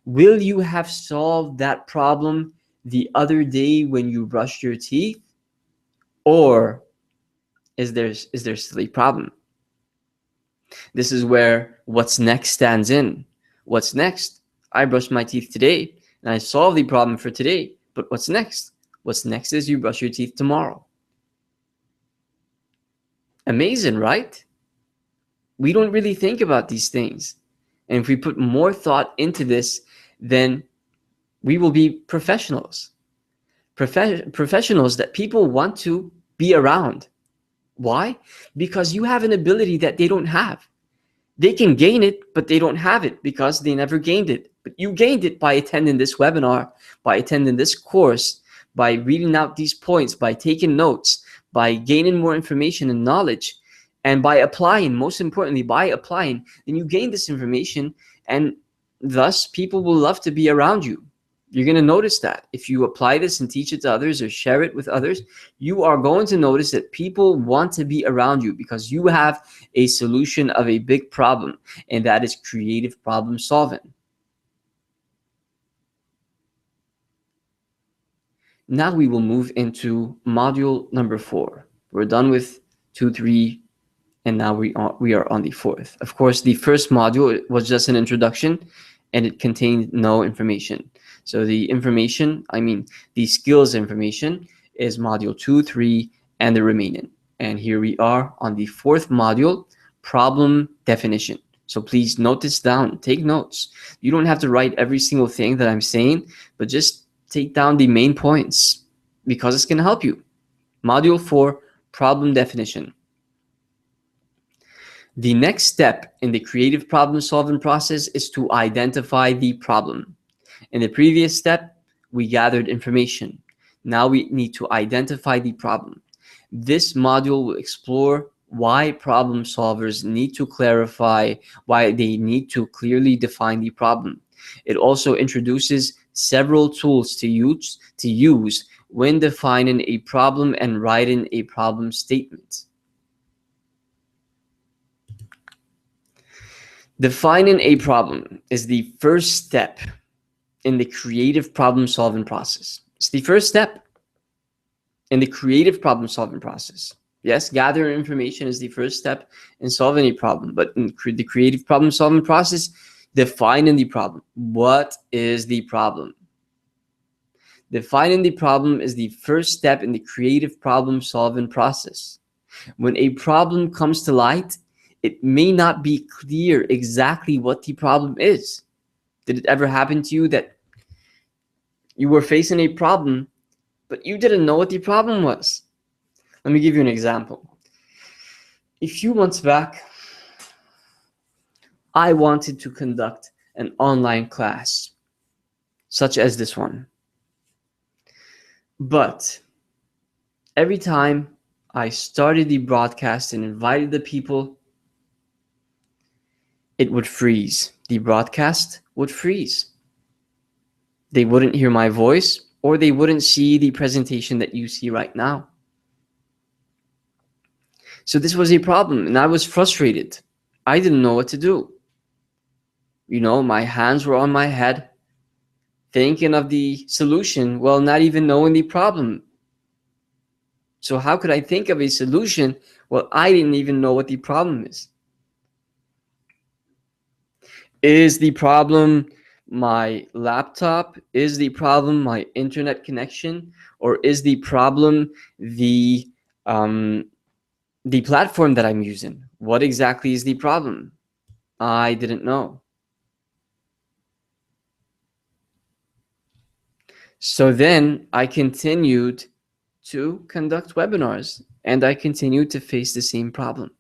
will you have solved that problem the other day when you brushed your teeth? Or is there still a problem? This is where what's next stands in. What's next? I brushed my teeth today and I solved the problem for today. But what's next? What's next is you brush your teeth tomorrow. Amazing, right? We don't really think about these things. And if we put more thought into this, then we will be professionals. Professionals that people want to be around. Why? Because you have an ability that they don't have. They can gain it, but they don't have it because they never gained it. But you gained it by attending this webinar, by attending this course, by reading out these points, by taking notes, by gaining more information and knowledge, and by applying, most importantly, by applying, then you gain this information, and thus people will love to be around you. You're going to notice that if you apply this and teach it to others or share it with others, you are going to notice that people want to be around you because you have a solution of a big problem, and that is creative problem solving. Now we will move into module number 4. We're done with 2, 3, and now we are on the 4th. Of course, the first module was just an introduction, and it contained no information. So the information, the skills information, is module 2, 3, and the remaining. And here we are on the 4th module, problem definition. So please note this down, take notes. You don't have to write every single thing that I'm saying, but just take down the main points because it's going to help you. Module 4, problem definition. The next step in the creative problem solving process is to identify the problem. In the previous step, we gathered information. Now we need to identify the problem. This module will explore why problem solvers need to clarify, why they need to clearly define the problem. It also introduces several tools to use when defining a problem and writing a problem statement. Defining a problem is the first step in the creative problem solving process. It's the first step in the creative problem solving process. Yes, gathering information is the first step in solving a problem, but in the creative problem solving process, defining the problem. What is the problem? Defining the problem is the first step in the creative problem solving process. When a problem comes to light, it may not be clear exactly what the problem is. Did it ever happen to you that you were facing a problem, but you didn't know what the problem was? Let me give you an example. A few months back, I wanted to conduct an online class, such as this one. But every time I started the broadcast and invited the people, it would freeze. The broadcast would freeze. They wouldn't hear my voice, or they wouldn't see the presentation that you see right now. So this was a problem, and I was frustrated. I didn't know what to do. My hands were on my head, thinking of the solution while not even knowing the problem. So how could I think of a solution while I didn't even know what the problem is? Is the problem my laptop? Is the problem my internet connection? Or is the problem the platform that I'm using? What exactly is the problem? I didn't know. So then I continued to conduct webinars, and I continued to face the same problem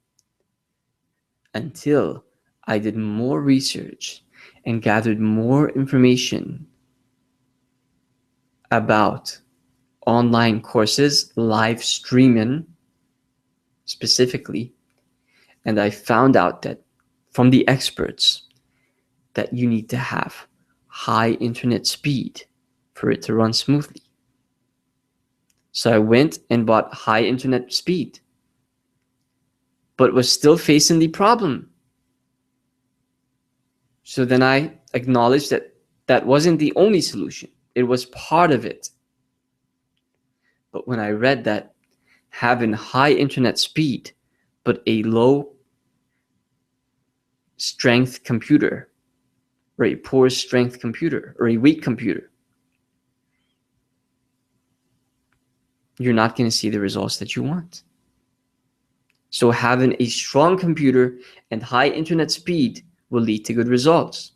until I did more research and gathered more information about online courses, live streaming specifically, and I found out that from the experts that you need to have high internet speed for it to run smoothly. So I went and bought high internet speed, but was still facing the problem. So then I acknowledged that that wasn't the only solution. It was part of it. But when I read that having high internet speed, but a low strength computer, or a poor strength computer, or a weak computer, you're not going to see the results that you want. So having a strong computer and high internet speed will lead to good results.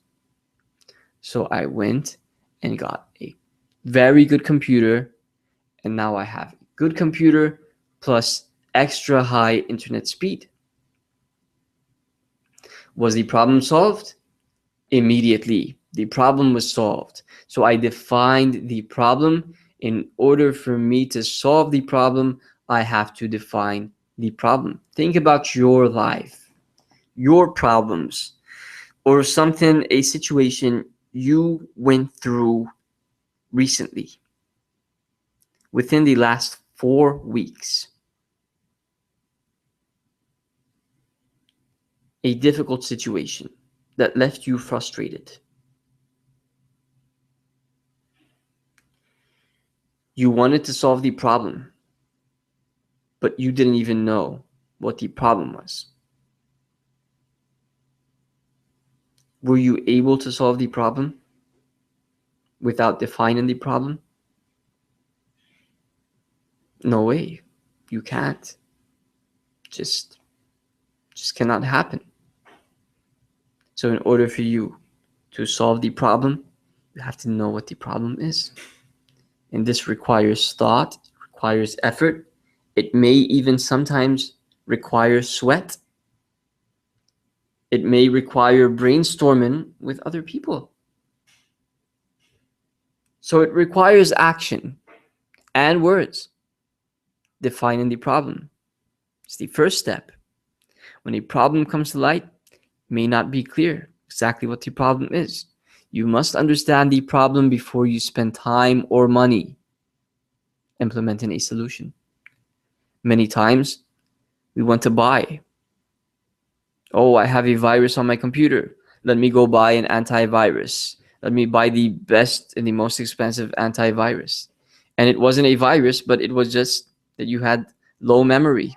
So I went and got a very good computer, and now I have a good computer plus extra high internet speed. Was the problem solved? Immediately, the problem was solved. So I defined the problem. In order for me to solve the problem, I have to define the problem. Think about your life, your problems, or something, a situation you went through recently, within the last 4 weeks. A difficult situation that left you frustrated. You wanted to solve the problem, but you didn't even know what the problem was. Were you able to solve the problem without defining the problem? No way. You can't. Just cannot happen. So in order for you to solve the problem, you have to know what the problem is. And this requires thought, requires effort. It may even sometimes require sweat. It may require brainstorming with other people. So it requires action and words. Defining the problem. It's the first step. When a problem comes to light, it may not be clear exactly what the problem is. You must understand the problem before you spend time or money implementing a solution. Many times, we want to buy. Oh, I have a virus on my computer. Let me go buy an antivirus. Let me buy the best and the most expensive antivirus. And it wasn't a virus, but it was just that you had low memory.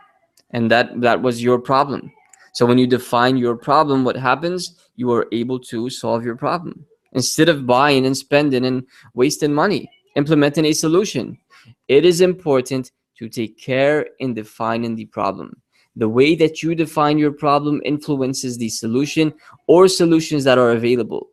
and that was your problem. So when you define your problem, what happens? You are able to solve your problem instead of buying and spending and wasting money implementing a solution. It is important to take care in defining the problem. The way that you define your problem influences the solution or solutions that are available.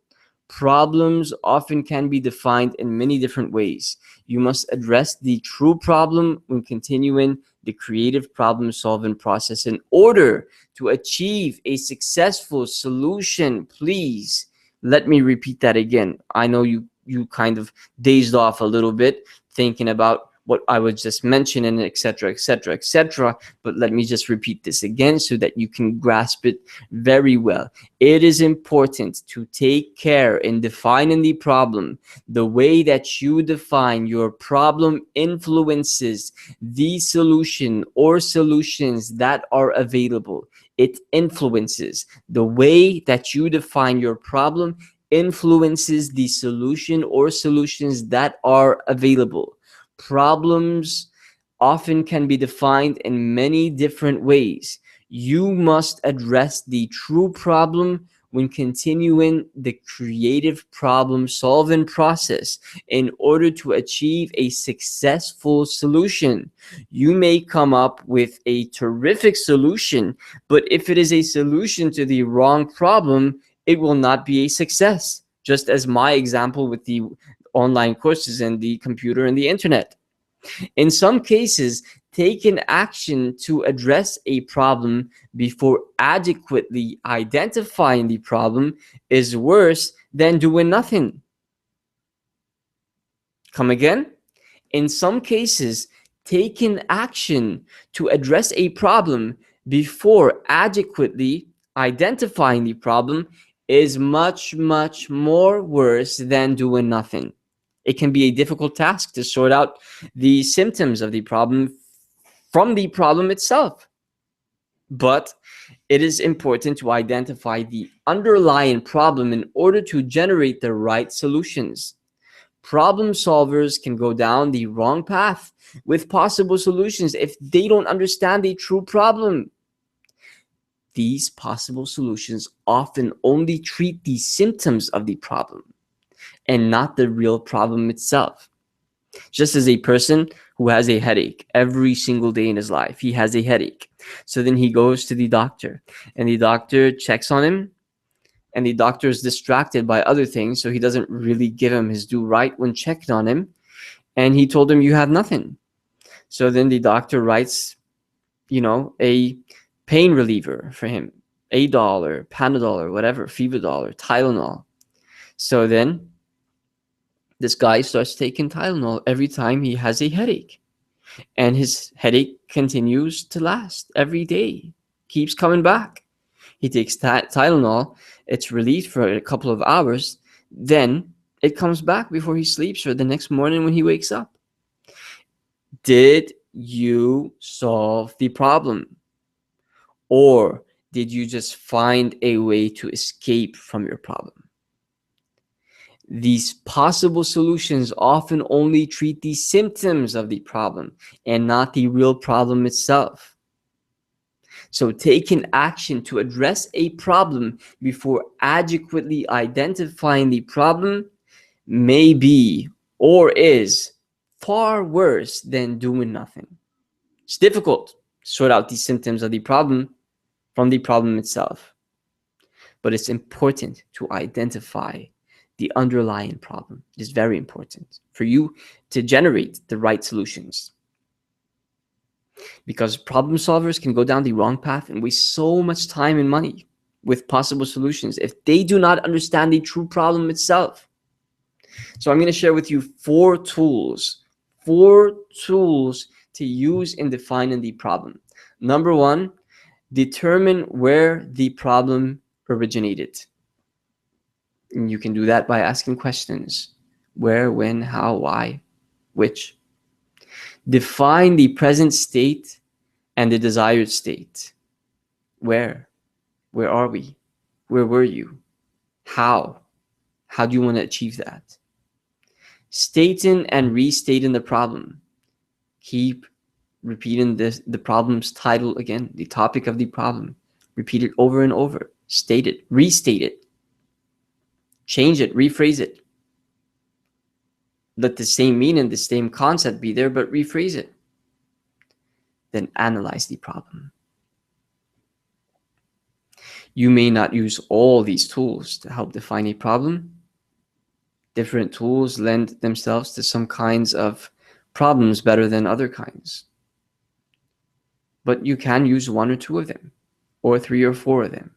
Problems often can be defined in many different ways. You must address the true problem when continuing the creative problem solving process in order to achieve a successful solution. Please let me repeat that again. I know you kind of dazed off a little bit thinking about what I was just mentioning, etc., etc., etc. But let me just repeat this again so that you can grasp it very well. It is important to take care in defining the problem. The way that you define your problem influences the solution or solutions that are available. It influences the way that you define your problem influences the solution or solutions that are available. Problems often can be defined in many different ways. You must address the true problem when continuing the creative problem solving process in order to achieve a successful solution. You may come up with a terrific solution, but if it is a solution to the wrong problem, it will not be a success. Just as my example with the online courses and the computer and the internet. In some cases, taking action to address a problem before adequately identifying the problem is worse than doing nothing. Come again? In some cases, taking action to address a problem before adequately identifying the problem is much, much more worse than doing nothing. It can be a difficult task to sort out the symptoms of the problem from the problem itself. But it is important to identify the underlying problem in order to generate the right solutions. Problem solvers can go down the wrong path with possible solutions if they don't understand the true problem. These possible solutions often only treat the symptoms of the problem and not the real problem itself. Just as a person who has a headache every single day in his life, he has a headache. So then he goes to the doctor and the doctor checks on him, and the doctor is distracted by other things, so he doesn't really give him his due right when checking on him. And he told him, you have nothing. So then the doctor writes, a pain reliever for him, Adol or Panadol or whatever, Fever-Dol or Tylenol. So then this guy starts taking Tylenol every time he has a headache. And his headache continues to last every day, keeps coming back. He takes Tylenol, it's relieved for a couple of hours, then it comes back before he sleeps or the next morning when he wakes up. Did you solve the problem? Or did you just find a way to escape from your problem? These possible solutions often only treat the symptoms of the problem and not the real problem itself. So taking action to address a problem before adequately identifying the problem may be or is far worse than doing nothing. It's difficult to sort out the symptoms of the problem from the problem itself, but it's important to identify the underlying problem. It is very important for you to generate the right solutions, because problem solvers can go down the wrong path and waste so much time and money with possible solutions if they do not understand the true problem itself. So I'm going to share with you four tools to use in defining the problem. Number one, determine where the problem originated. And you can do that by asking questions. Where, when, how, why, which. Define the present state and the desired state. Where? Where are we? Where were you? How? How do you want to achieve that? Stating and restating the problem. Keep repeating the problem's title again, the topic of the problem. Repeat it over and over. State it, restate it, change it, rephrase it. Let the same meaning, the same concept be there, but rephrase it. Then analyze the problem. You may not use all these tools to help define a problem. Different tools lend themselves to some kinds of problems better than other kinds. But you can use one or two of them, or three or four of them.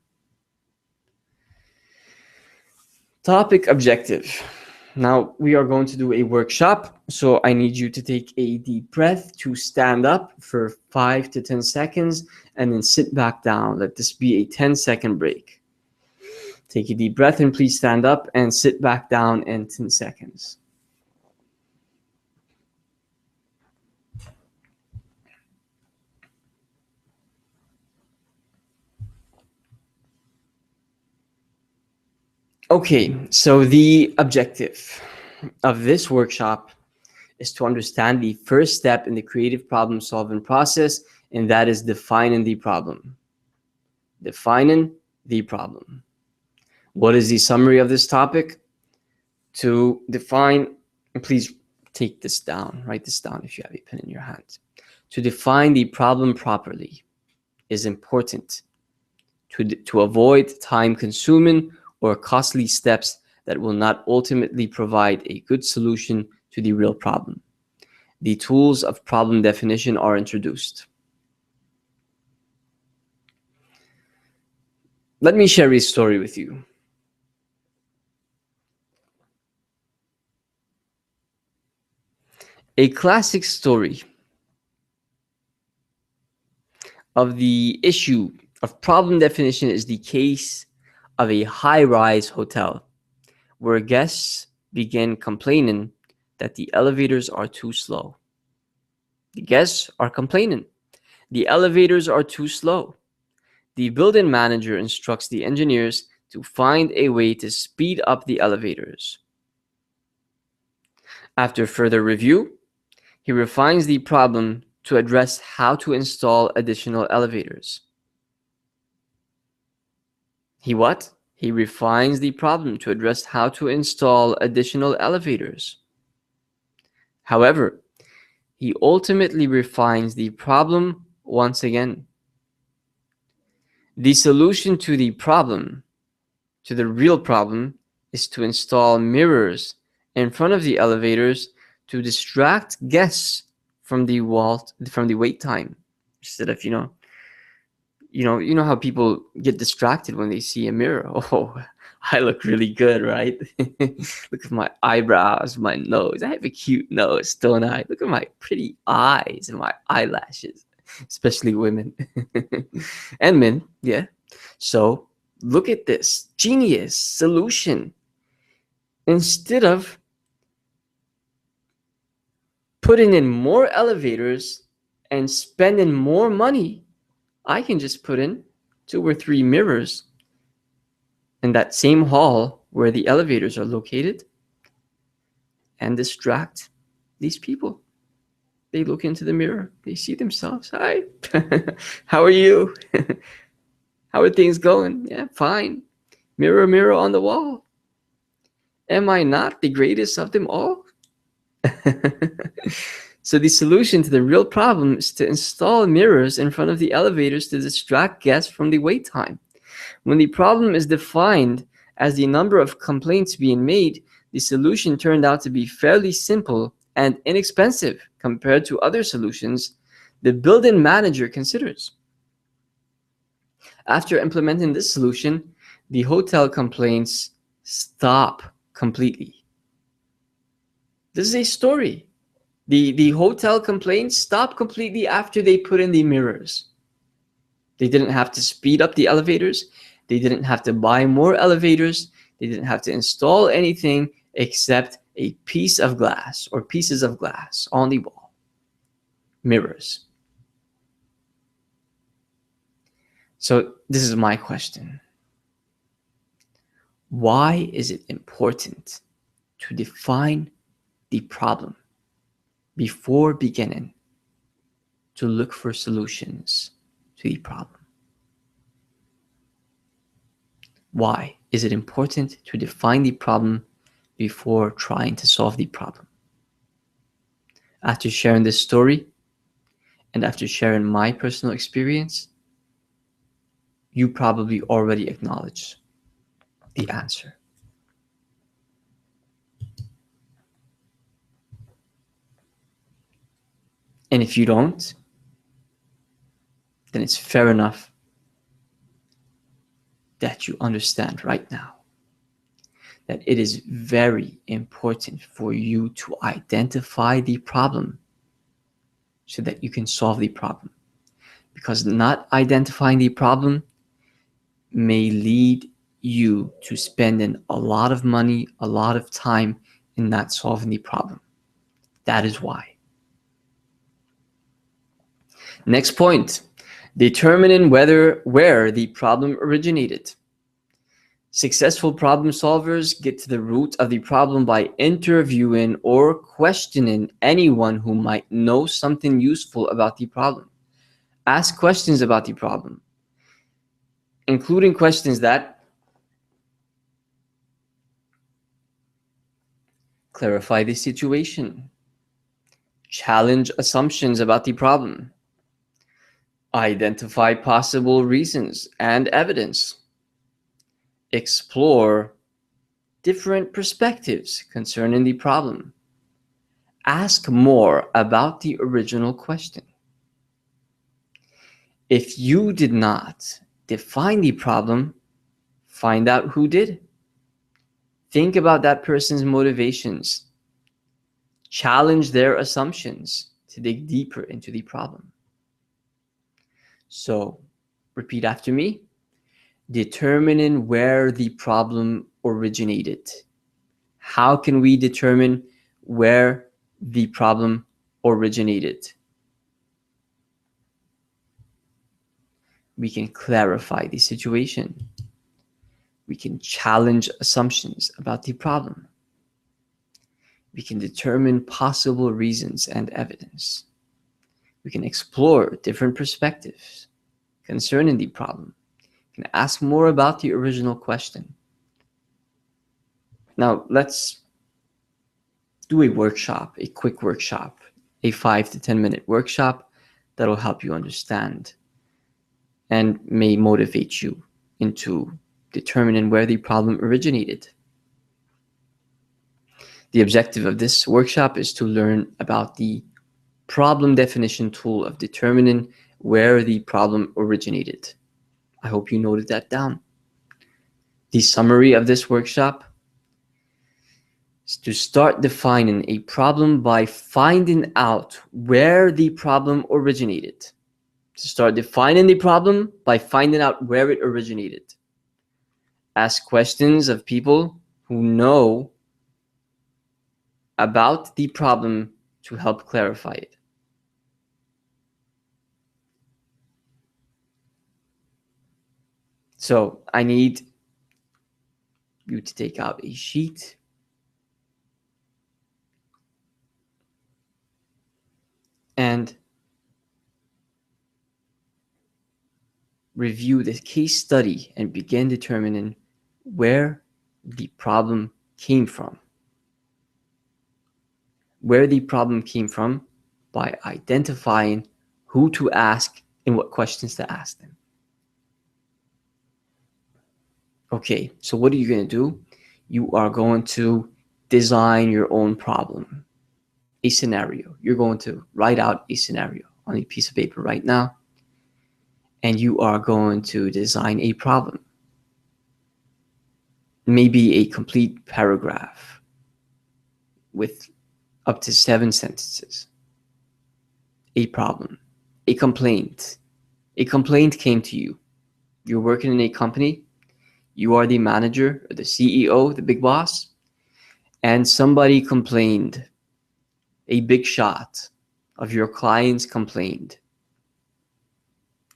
Topic objective. Now we are going to do a workshop, so I need you to take a deep breath, to stand up for 5 to 10 seconds, and then sit back down. Let this be a 10-second break. Take a deep breath and please stand up and sit back down in 10 seconds. Okay, so the objective of this workshop is to understand the first step in the creative problem solving process, and that is defining the problem. Defining the problem. What is the summary of this topic? To define, please take this down, write this down if you have a pen in your hand. To define the problem properly is important to avoid time-consuming or costly steps that will not ultimately provide a good solution to the real problem. The tools of problem definition are introduced. Let me share a story with you. A classic story of the issue of problem definition is the case of a high-rise hotel where guests began complaining that the elevators are too slow. The guests are complaining. The elevators are too slow. The building manager instructs the engineers to find a way to speed up the elevators. After further review, he refines the problem to address how to install additional elevators. He what? He refines the problem to address how to install additional elevators. However, he ultimately refines the problem once again. The solution to the problem, to the real problem, is to install mirrors in front of the elevators to distract guests from the wait time. Instead of, you know how people get distracted when they see a mirror. Oh, I look really good, right? Look at my eyebrows, my nose. I have a cute nose, don't I? Look at my pretty eyes and my eyelashes, especially women and men. Yeah. So look at this genius solution. Instead of putting in more elevators and spending more money, I can just put in 2 or 3 mirrors in that same hall where the elevators are located and distract these people. They look into the mirror. They see themselves. Hi, how are you? How are things going? Yeah, fine. Mirror, mirror on the wall. Am I not the greatest of them all? So the solution to the real problem is to install mirrors in front of the elevators to distract guests from the wait time. When the problem is defined as the number of complaints being made, the solution turned out to be fairly simple and inexpensive compared to other solutions the building manager considers. After implementing this solution, the hotel complaints stop completely. This is a story. The hotel complaints stopped completely after they put in the mirrors. They didn't have to speed up the elevators. They didn't have to buy more elevators. They didn't have to install anything except a piece of glass or pieces of glass on the wall. Mirrors. So this is my question. Why is it important to define the problem before beginning to look for solutions to the problem. Why is it important to define the problem before trying to solve the problem? After sharing this story, and after sharing my personal experience, you probably already acknowledge the answer. And if you don't, then it's fair enough that you understand right now that it is very important for you to identify the problem so that you can solve the problem. Because not identifying the problem may lead you to spending a lot of money, a lot of time in not solving the problem. That is why. Next point, determining where the problem originated. Successful problem solvers get to the root of the problem by interviewing or questioning anyone who might know something useful about the problem. Ask questions about the problem, including questions that clarify the situation, challenge assumptions about the problem, identify possible reasons and evidence, explore different perspectives concerning the problem, ask more about the original question. If you did not define the problem, find out who did. Think about that person's motivations. Challenge their assumptions to dig deeper into the problem. So, repeat after me. Determining where the problem originated. How can we determine where the problem originated? We can clarify the situation. We can challenge assumptions about the problem. We can determine possible reasons and evidence. We can explore different perspectives concerning the problem. We can ask more about the original question. Now, let's do a workshop, a quick workshop, a 5 to 10 minute workshop that'll help you understand and may motivate you into determining where the problem originated. The objective of this workshop is to learn about the problem definition tool of determining where the problem originated. I hope you noted that down. The summary of this workshop is to start defining a problem by finding out where the problem originated. To start defining the problem by finding out where it originated. Ask questions of people who know about the problem to help clarify it. So I need you to take out a sheet and review the case study and begin determining where the problem came from. Where the problem came from by identifying who to ask and what questions to ask them. Okay, so what are you going to do? You are going to design your own problem, a scenario. You're going to write out a scenario on a piece of paper right now, and you are going to design a problem. Maybe a complete paragraph with up to 7 sentences. A problem, a complaint. A complaint came to you. You're working in a company. You are the manager, or the CEO, the big boss, and somebody complained. A big shot of your clients complained.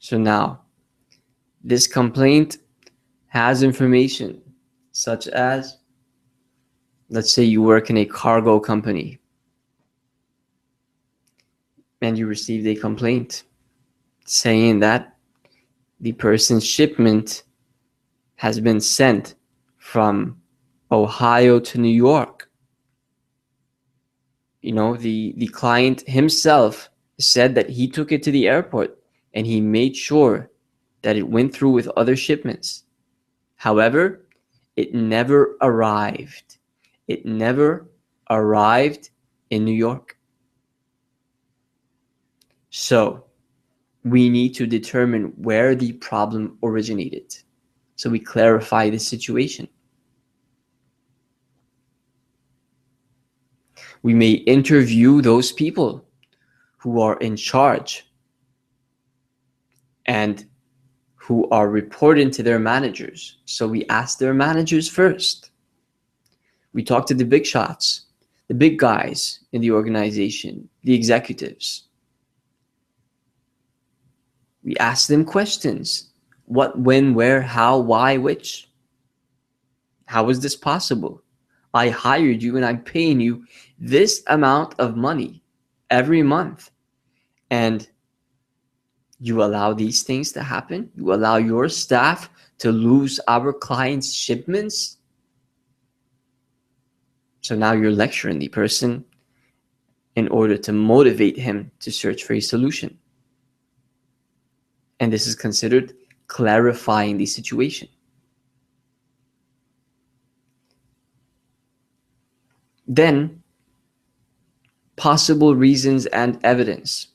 So now, this complaint has information such as, let's say you work in a cargo company, and you received a complaint saying that the person's shipment has been sent from Ohio to New York. The client himself said that he took it to the airport and he made sure that it went through with other shipments. However, it never arrived. It never arrived in New York. So we need to determine where the problem originated. So we clarify the situation. We may interview those people who are in charge and who are reporting to their managers. So we ask their managers first. We talk to the big shots, the big guys in the organization, the executives. We ask them questions. What, when, where, how, why, which? How is this possible? I hired you and I'm paying you this amount of money every month, and you allow these things to happen? You allow your staff to lose our clients' shipments? So now you're lecturing the person in order to motivate him to search for a solution. And this is considered clarifying the situation. Then, possible reasons and evidence.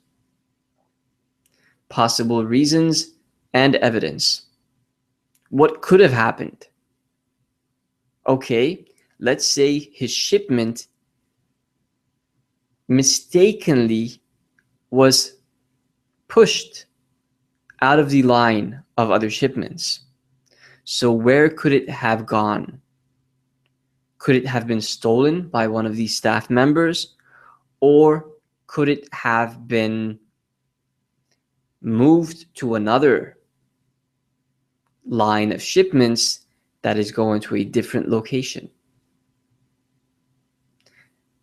Possible reasons and evidence. What could have happened? Okay, let's say his shipment mistakenly was pushed out of the line of other shipments. So where could it have gone? Could it have been stolen by one of these staff members? Or could it have been moved to another line of shipments that is going to a different location?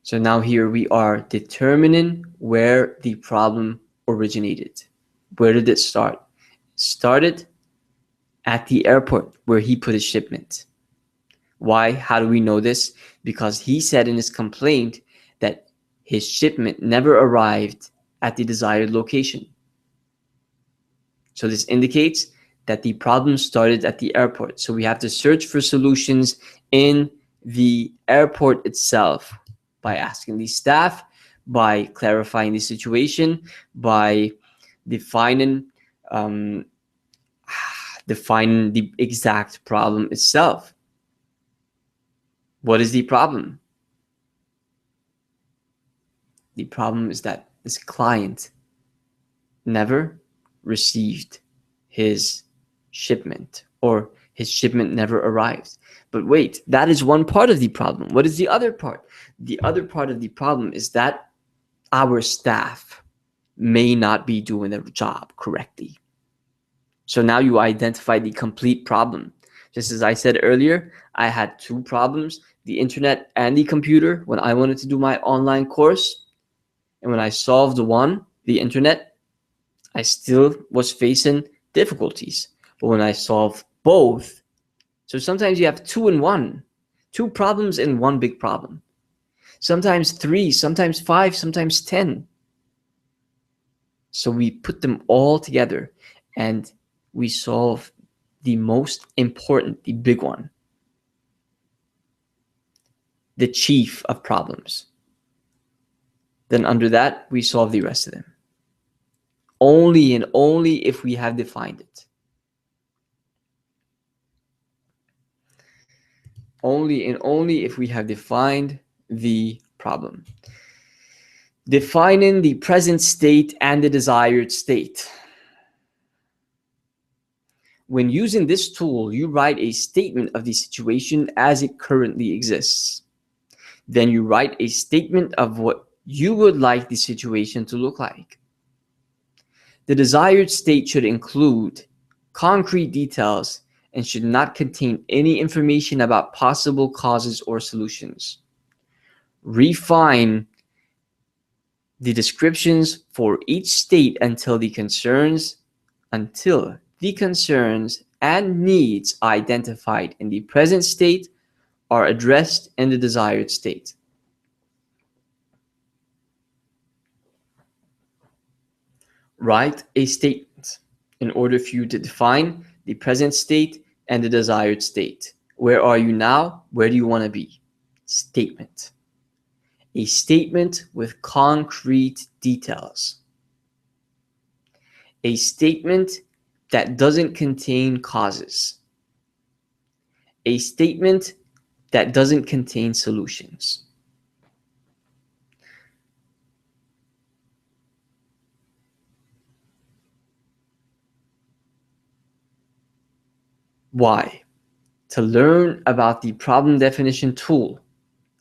So now here we are determining where the problem originated. Where did it start? It started at the airport where he put his shipment. Why? How do we know this? Because he said in his complaint that his shipment never arrived at the desired location. So this indicates that the problem started at the airport. So we have to search for solutions in the airport itself by asking the staff, by clarifying the situation, by defining the exact problem itself. What is the problem? The problem is that this client never received his shipment, or his shipment never arrived. But wait, that is one part of the problem. What is the other part? The other part of the problem is that our staff may not be doing their job correctly. So now you identify the complete problem. Just as I said earlier, I had two problems, the internet and the computer, when I wanted to do my online course. And when I solved one, the internet, I still was facing difficulties. But when I solved both, so sometimes you have two in one, two problems in one big problem. Sometimes three, sometimes five, sometimes 10. So we put them all together and we solve the most important, the big one, the chief of problems. Then under that, we solve the rest of them. Only and only if we have defined it. Only and only if we have defined the problem. Defining the present state and the desired state. When using this tool, you write a statement of the situation as it currently exists. Then you write a statement of what you would like the situation to look like. The desired state should include concrete details and should not contain any information about possible causes or solutions. Refine the descriptions for each state until the concerns and needs identified in the present state are addressed in the desired state. Write a statement in order for you to define the present state and the desired state. Where are you now? Where do you want to be? Statement. A statement with concrete details. A statement that doesn't contain causes. A statement that doesn't contain solutions. Why? To learn about the problem definition tool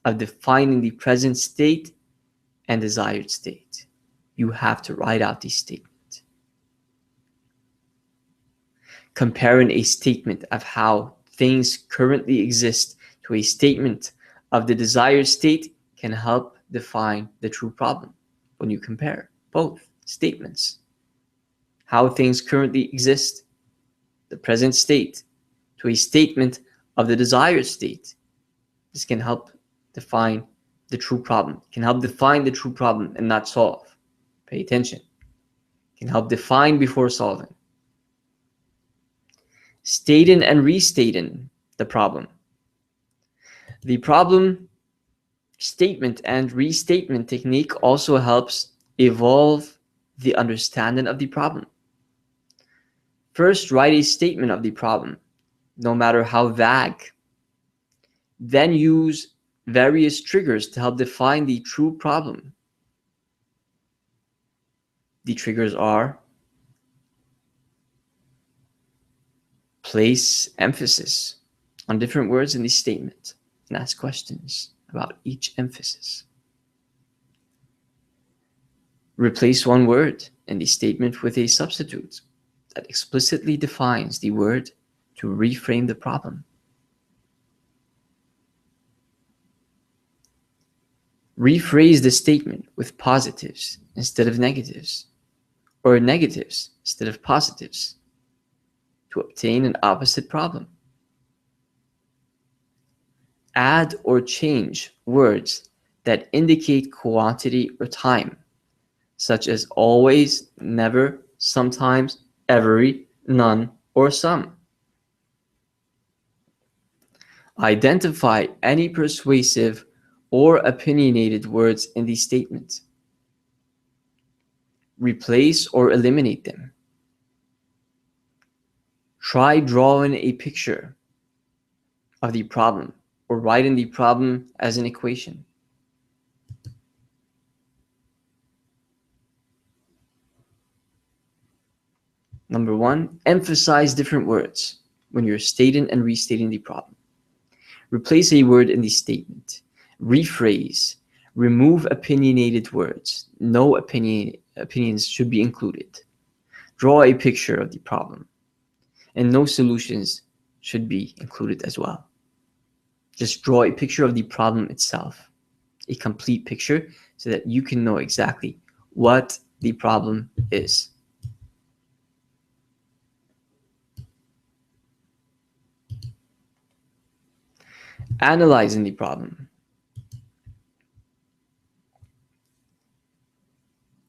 of defining the present state and desired state, you have to write out the statement. Comparing a statement of how things currently exist to a statement of the desired state can help define the true problem when you compare both statements. How things currently exist, the present state, to a statement of the desired state. This can help define the true problem. It can help define the true problem and not solve. Pay attention. It can help define before solving. Stating and restating the problem. The problem statement and restatement technique also helps evolve the understanding of the problem. First, write a statement of the problem, no matter how vague. Then use various triggers to help define the true problem. The triggers are: place emphasis on different words in the statement and ask questions about each emphasis. Replace one word in the statement with a substitute that explicitly defines the word to reframe the problem. Rephrase the statement with positives instead of negatives, or negatives instead of positives, to obtain an opposite problem. Add or change words that indicate quantity or time, such as always, never, sometimes, every, none, or some. Identify any persuasive or opinionated words in the statement. Replace or eliminate them. Try drawing a picture of the problem or writing the problem as an equation. Number one, emphasize different words when you're stating and restating the problem. Replace a word in the statement. Rephrase. Remove opinionated words. No opinions should be included. Draw a picture of the problem. And no solutions should be included as well. Just draw a picture of the problem itself, a complete picture, so that you can know exactly what the problem is. Analyzing the problem.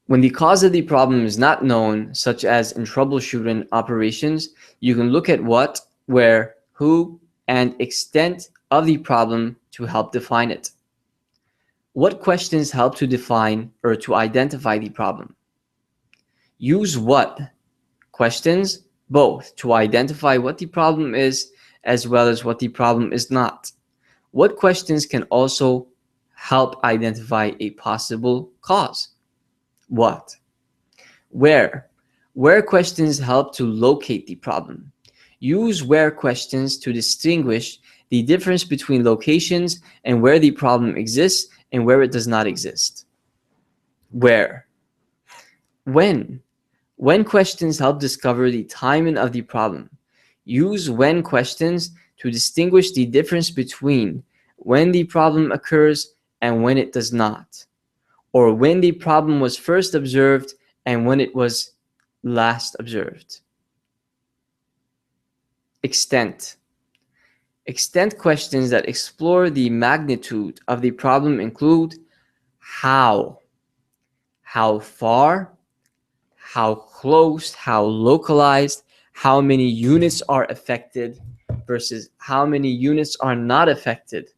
When the cause of the problem is not known, such as in troubleshooting operations, you can look at what, where, who, and extent of the problem to help define it. What questions help to define or to identify the problem? Use what questions both to identify what the problem is as well as what the problem is not. What questions can also help identify a possible cause? What? Where? Where questions help to locate the problem. Use where questions to distinguish the difference between locations and where the problem exists and where it does not exist. Where? When? When questions help discover the timing of the problem. Use when questions to distinguish the difference between when the problem occurs and when it does not. or when the problem was first observed and when it was last observed. Extent. Extent questions that explore the magnitude of the problem include how far, how close, how localized, how many units are affected versus how many units are not affected,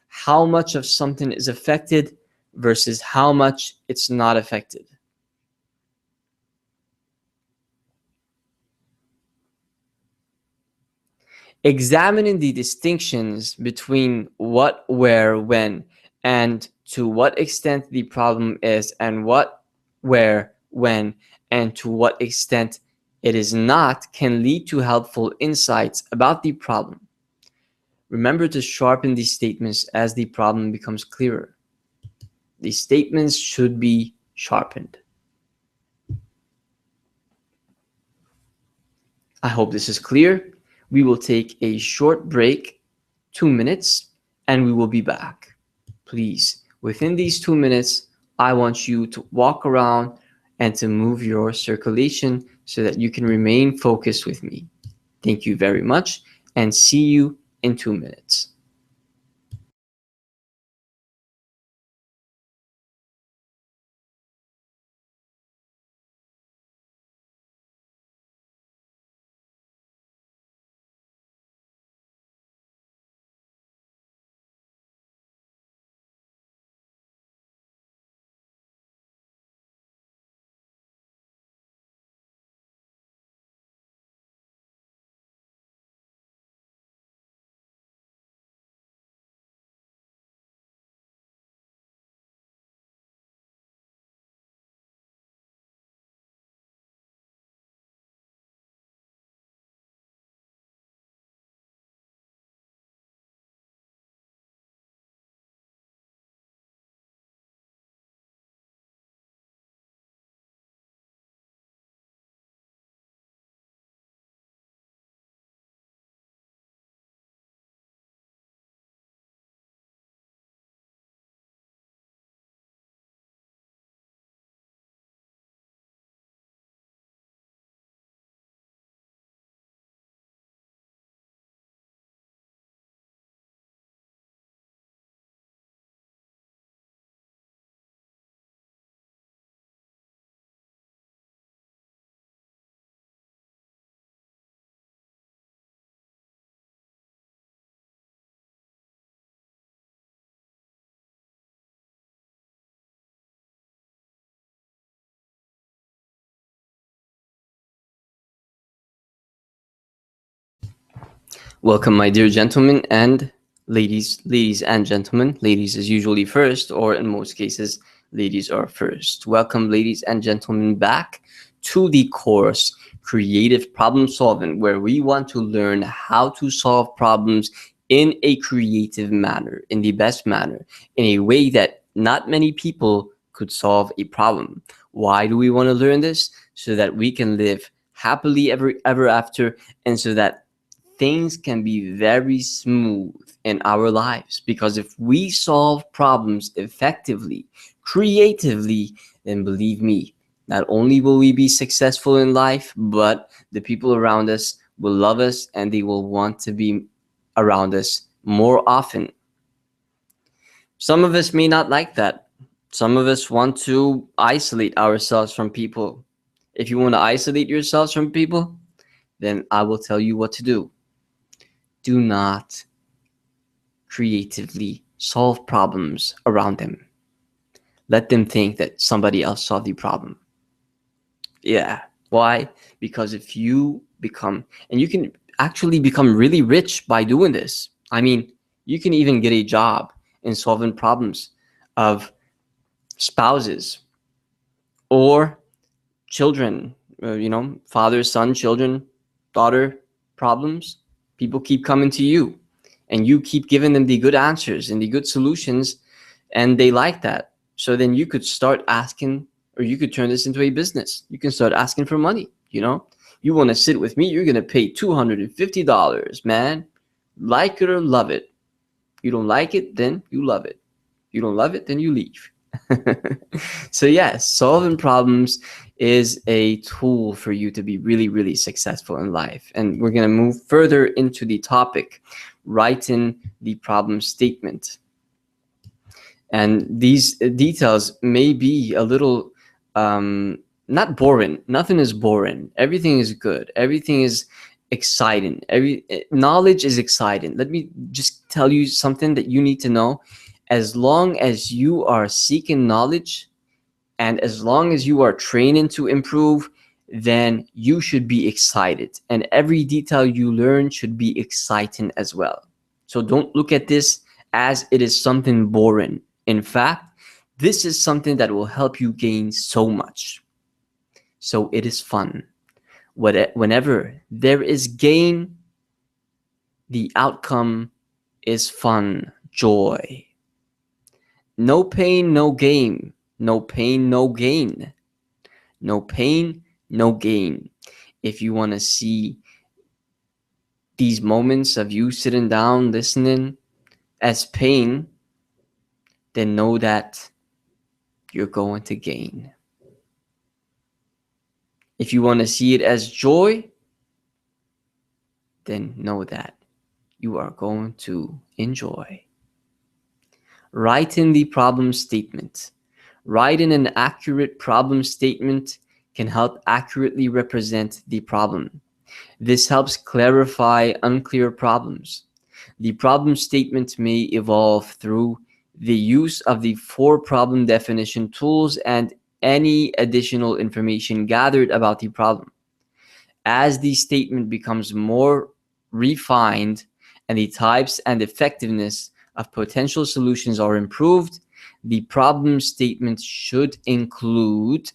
how much of something is affected versus how much it's not affected. Examining the distinctions between what, where, when, and to what extent the problem is, and what, where, when, and to what extent it is not, can lead to helpful insights about the problem. Remember to sharpen these statements as the problem becomes clearer. These statements should be sharpened. I hope this is clear. We will take a short break, 2 minutes, and we will be back. Please, within these 2 minutes, I want you to walk around and to move your circulation so that you can remain focused with me. Thank you very much, and see you in 2 minutes. Welcome, my dear gentlemen and ladies. Ladies and gentlemen. Ladies is usually first, or in most cases, ladies are first. Welcome, ladies and gentlemen, back to the course Creative Problem Solving, where we want to learn how to solve problems in a creative manner, in the best manner, in a way that not many people could solve a problem. Why do we want to learn this? So that we can live happily ever after, and so that things can be very smooth in our lives. Because if we solve problems effectively, creatively, then believe me, not only will we be successful in life, but the people around us will love us and they will want to be around us more often. Some of us may not like that. Some of us want to isolate ourselves from people. If you want to isolate yourselves from people, then I will tell you what to do. Do not creatively solve problems around them. Let them think that somebody else solved the problem. Yeah. Why? Because if you become, and you can actually become really rich by doing this. I mean, you can even get a job in solving problems of spouses or children, father, son, children, daughter problems. People keep coming to you and you keep giving them the good answers and the good solutions, and they like that. So then you could start asking, or you could turn this into a business. You can start asking for money. You want to sit with me, you're going to pay $250, man. Like it or love it. You don't like it, then you love it. You don't love it, then you leave. So yes, solving problems is a tool for you to be really, really successful in life. And we're going to move further into the topic, writing the problem statement. And these details may be a little not boring. Nothing is boring. Everything is good. Everything is exciting. Every knowledge is exciting. Let me just tell you something that you need to know. As long as you are seeking knowledge, and as long as you are training to improve, then you should be excited. And every detail you learn should be exciting as well. So don't look at this as it is something boring. In fact, this is something that will help you gain so much. So it is fun. Whenever there is gain, the outcome is fun, joy. No pain, no gain. No pain, no gain. No pain, no gain. If you want to see these moments of you sitting down listening as pain, then know that you're going to gain. If you want to see it as joy, then know that you are going to enjoy. Writing the problem statement. Writing an accurate problem statement can help accurately represent the problem. This helps clarify unclear problems. The problem statement may evolve through the use of the 4 problem definition tools and any additional information gathered about the problem. As the statement becomes more refined and the types and effectiveness of potential solutions are improved, the problem statement should include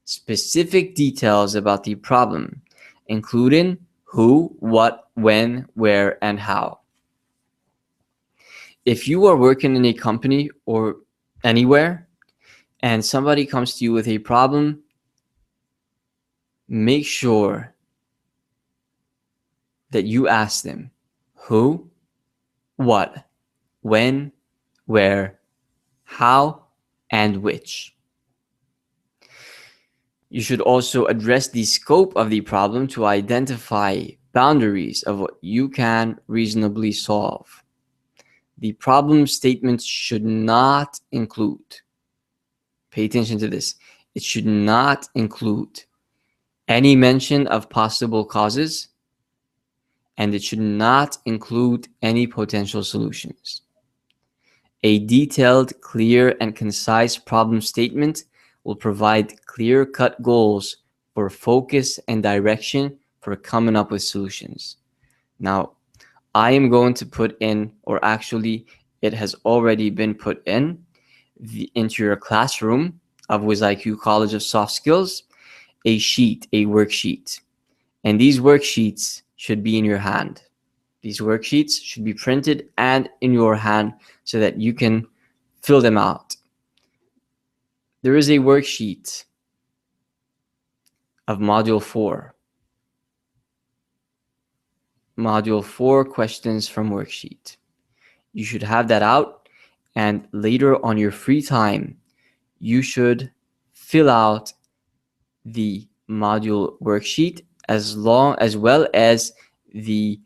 specific details about the problem, including who, what, when, where, and how. If you are working in a company or anywhere and somebody comes to you with a problem, make sure that you ask them who, what, when, where, how, and which. You should also address the scope of the problem to identify boundaries of what you can reasonably solve. The problem statement should not include, pay attention to this, it should not include any mention of possible causes, and it should not include any potential solutions. A detailed, clear, and concise problem statement will provide clear-cut goals for focus and direction for coming up with solutions. Now, I am going to put in, or actually it has already been put in, into your classroom of WizIQ College of Soft Skills, a sheet, a worksheet. And these worksheets should be in your hand. These worksheets should be printed and in your hand so that you can fill them out. There is a worksheet of Module 4. Module 4, questions from worksheet. You should have that out, and later on your free time, you should fill out the module worksheet as well as the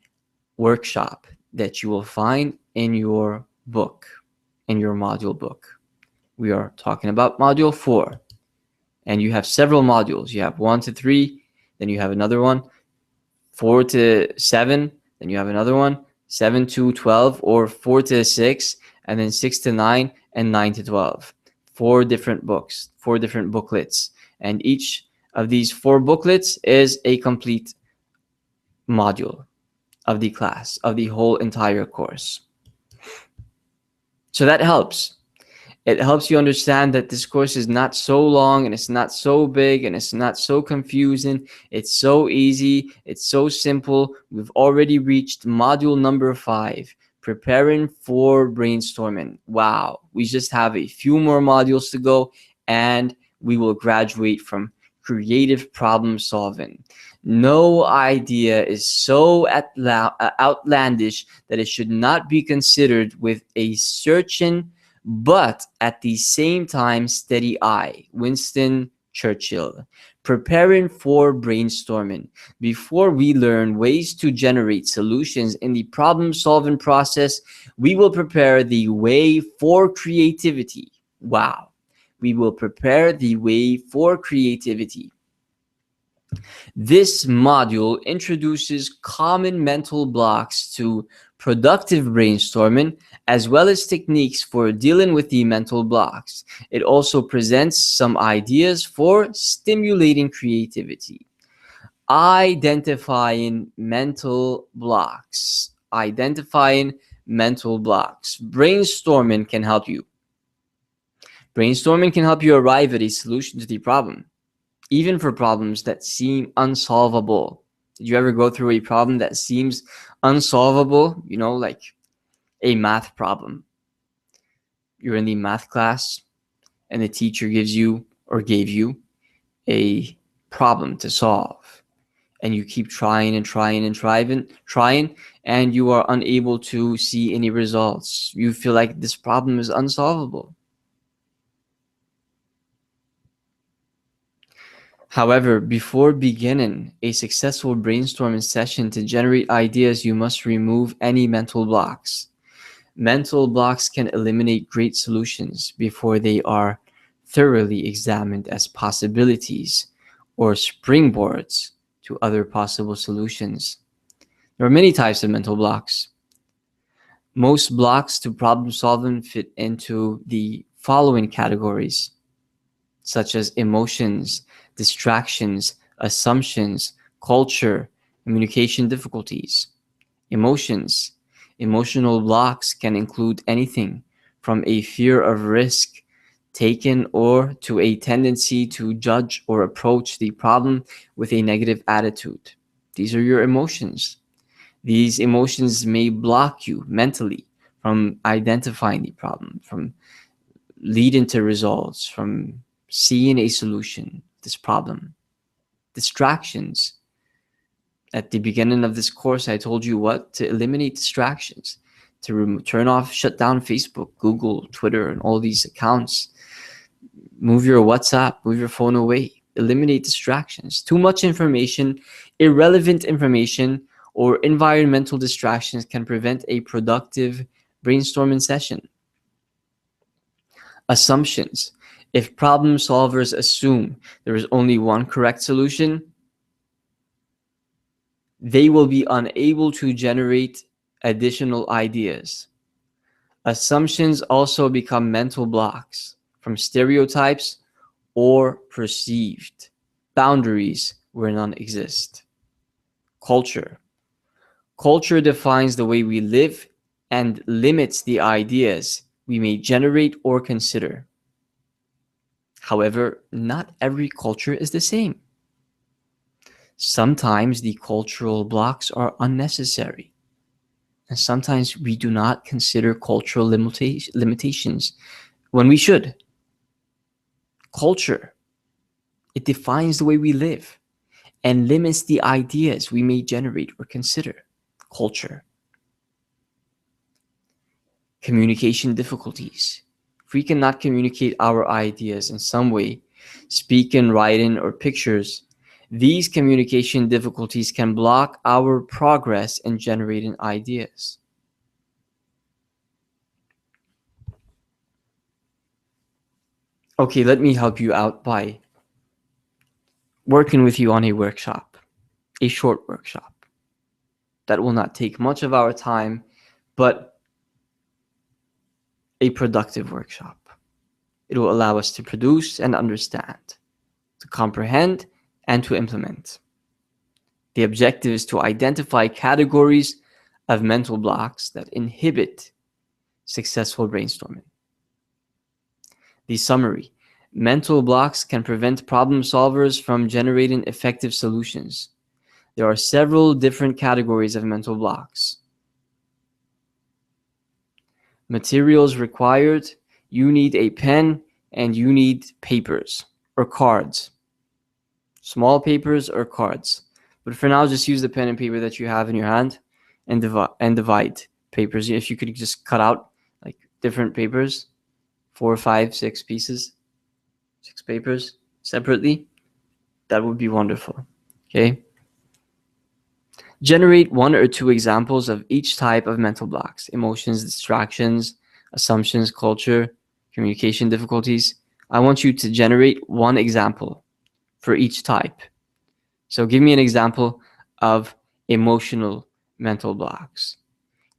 workshop that you will find in your book, in your module book. We are talking about Module 4, and you have several modules. You have 1 to 3, then you have another one, 4 to 7, then you have another one, 7 to 12, or 4 to 6, and then 6 to 9, and 9 to 12. 4 different books, 4 different booklets, and each of these 4 booklets is a complete module of the class, of the whole entire course. So that helps. It helps you understand that this course is not so long, and it's not so big, and it's not so confusing. It's so easy. It's so simple. We've already reached module number 5, preparing for brainstorming. Wow. We just have a few more modules to go, and we will graduate from creative problem solving. No idea is so outlandish that it should not be considered with a searching but at the same time steady eye. Winston Churchill. Preparing for brainstorming. Before we learn ways to generate solutions in the problem solving process, we will prepare the way for creativity. Wow. We will prepare the way for creativity. This module introduces common mental blocks to productive brainstorming, as well as techniques for dealing with the mental blocks. It also presents some ideas for stimulating creativity. Identifying mental blocks. Identifying mental blocks. Brainstorming can help you. Brainstorming can help you arrive at a solution to the problem, even for problems that seem unsolvable. Did you ever go through a problem that seems unsolvable? You know, like a math problem. You're in the math class and the teacher gives you or gave you a problem to solve. And you keep trying and trying and trying, and you are unable to see any results. You feel like this problem is unsolvable. However, before beginning a successful brainstorming session to generate ideas, you must remove any mental blocks. Mental blocks can eliminate great solutions before they are thoroughly examined as possibilities or springboards to other possible solutions. There are many types of mental blocks. Most blocks to problem solving fit into the following categories, such as emotions, distractions, assumptions, culture, communication difficulties. Emotions. Emotional blocks can include anything from a fear of risk taken or to a tendency to judge or approach the problem with a negative attitude. These are your emotions. These emotions may block you mentally from identifying the problem, from leading to results, from seeing a solution to this problem. Distractions. At the beginning of this course, I told you what? To eliminate distractions, to turn off, shut down Facebook, Google, Twitter, and all these accounts. Move your WhatsApp, move your phone away. Eliminate distractions. Too much information, irrelevant information, or environmental distractions can prevent a productive brainstorming session. Assumptions. If problem solvers assume there is only one correct solution, they will be unable to generate additional ideas. Assumptions also become mental blocks from stereotypes or perceived boundaries where none exist. Culture. Culture defines the way we live and limits the ideas we may generate or consider. However, not every culture is the same. Sometimes the cultural blocks are unnecessary, and sometimes we do not consider cultural limitations when we should. Culture, it defines the way we live and limits the ideas we may generate or consider. Culture. Communication difficulties. If we cannot communicate our ideas in some way, speaking, writing, or pictures, these communication difficulties can block our progress in generating ideas. Okay, let me help you out by working with you on a workshop, a short workshop. That will not take much of our time, but a productive workshop. It will allow us to produce and understand, to comprehend and to implement. The objective is to identify categories of mental blocks that inhibit successful brainstorming. The summary. Mental blocks can prevent problem solvers from generating effective solutions. There are several different categories of mental blocks. Materials required. You need a pen and you need papers or cards. Small papers or cards. But for now, just use the pen and paper that you have in your hand and divide papers. If you could just cut out like different papers 4, 5, 6 pieces, 6 papers separately, that would be wonderful. Okay. Generate 1 or 2 examples of each type of mental blocks: emotions, distractions, assumptions, culture, communication difficulties. I want you to generate 1 example for each type. So give me an example of emotional mental blocks.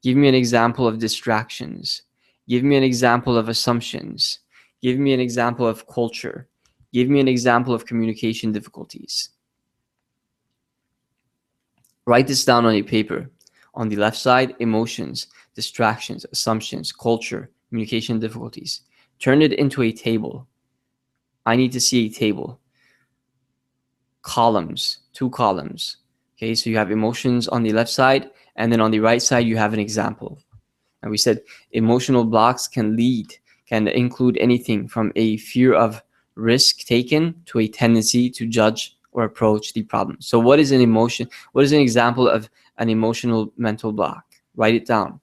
Give me an example of distractions. Give me an example of assumptions. Give me an example of culture. Give me an example of communication difficulties. Write this down on a paper. On the left side, emotions, distractions, assumptions, culture, communication difficulties. Turn it into a table. I need to see a table. Columns, 2 columns. Okay, so you have emotions on the left side, and then on the right side, you have an example. And we said emotional blocks can include anything from a fear of risk taken to a tendency to judge or approach the problem. So what is an emotion? What is an example of an emotional mental block? Write it down.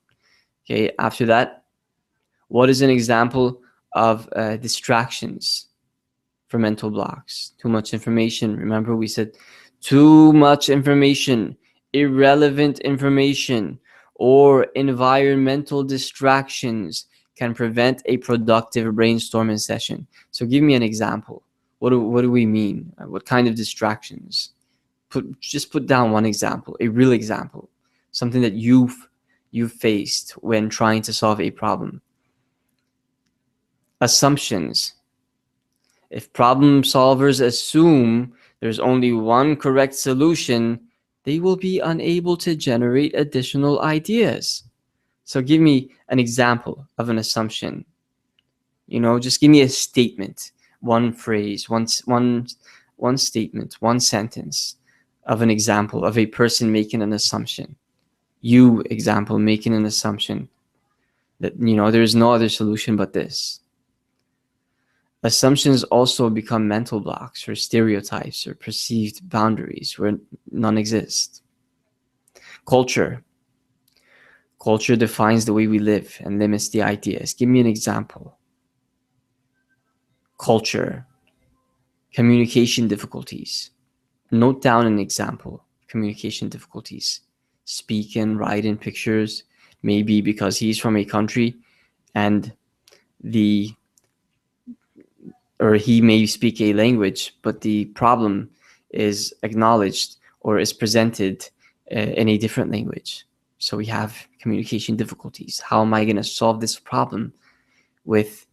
Okay, after that, what is an example of distractions for mental blocks? Too much information. Remember, we said too much information, irrelevant information, or environmental distractions can prevent a productive brainstorming session. So give me an example. What do we mean? What kind of distractions? Just put down 1 example, a real example, something that you've faced when trying to solve a problem. Assumptions. If problem solvers assume there's only 1 correct solution, they will be unable to generate additional ideas. So give me an example of an assumption. Just give me a statement, 1 phrase, one statement, 1 sentence of an example of a person making an assumption. You, example, making an assumption that, there's no other solution but this. Assumptions also become mental blocks or stereotypes or perceived boundaries where none exist. Culture. Culture defines the way we live and limits the ideas. Give me an example. Culture. Communication difficulties. Note down an example. Communication difficulties. Speaking, writing, pictures. Maybe because he's from a country and he may speak a language, but the problem is acknowledged or is presented in a different language. So we have communication difficulties. How am I going to solve this problem with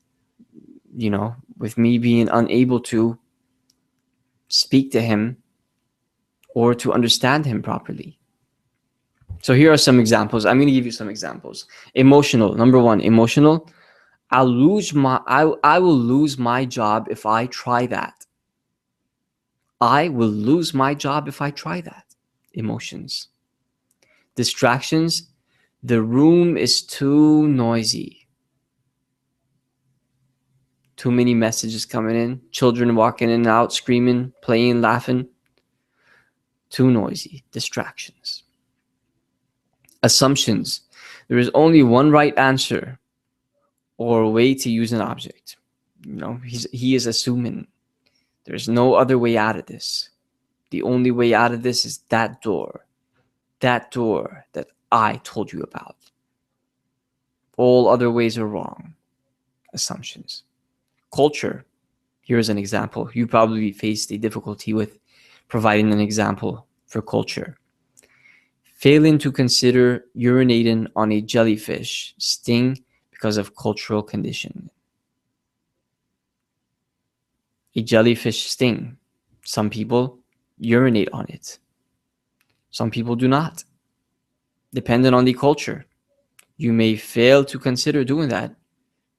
me being unable to speak to him or to understand him properly? So here are some examples. I'm going to give you some examples. Emotional. Number 1, emotional. I will lose my job if I try that. I will lose my job if I try that. Emotions. Distractions. The room is too noisy. Too many messages coming in. Children walking in and out, screaming, playing, laughing. Too noisy. Distractions. Assumptions. There is only 1 right answer or way to use an object. He is assuming there's no other way out of this. The only way out of this is that door that I told you about. All other ways are wrong. Assumptions. Culture. Here's an example. You probably faced a difficulty with providing an example for culture. Failing to consider urinating on a jellyfish sting because of cultural condition. A jellyfish sting. Some people urinate on it. Some people do not. Depending on the culture. You may fail to consider doing that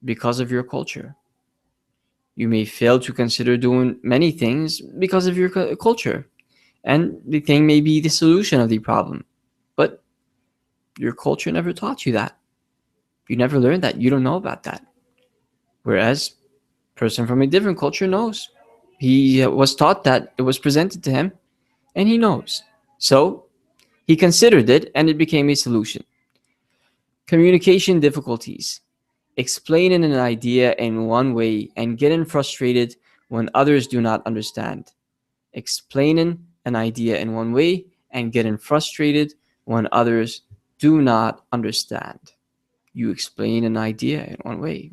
because of your culture. You may fail to consider doing many things because of your culture. And the thing may be the solution of the problem. But your culture never taught you that. You never learned that. You don't know about that. Whereas a person from a different culture knows. He was taught that, it was presented to him, and he knows. So he considered it, and it became a solution. Communication difficulties. Explaining an idea in one way and getting frustrated when others do not understand. Explaining an idea in one way and getting frustrated when others do not understand. You explain an idea in one way,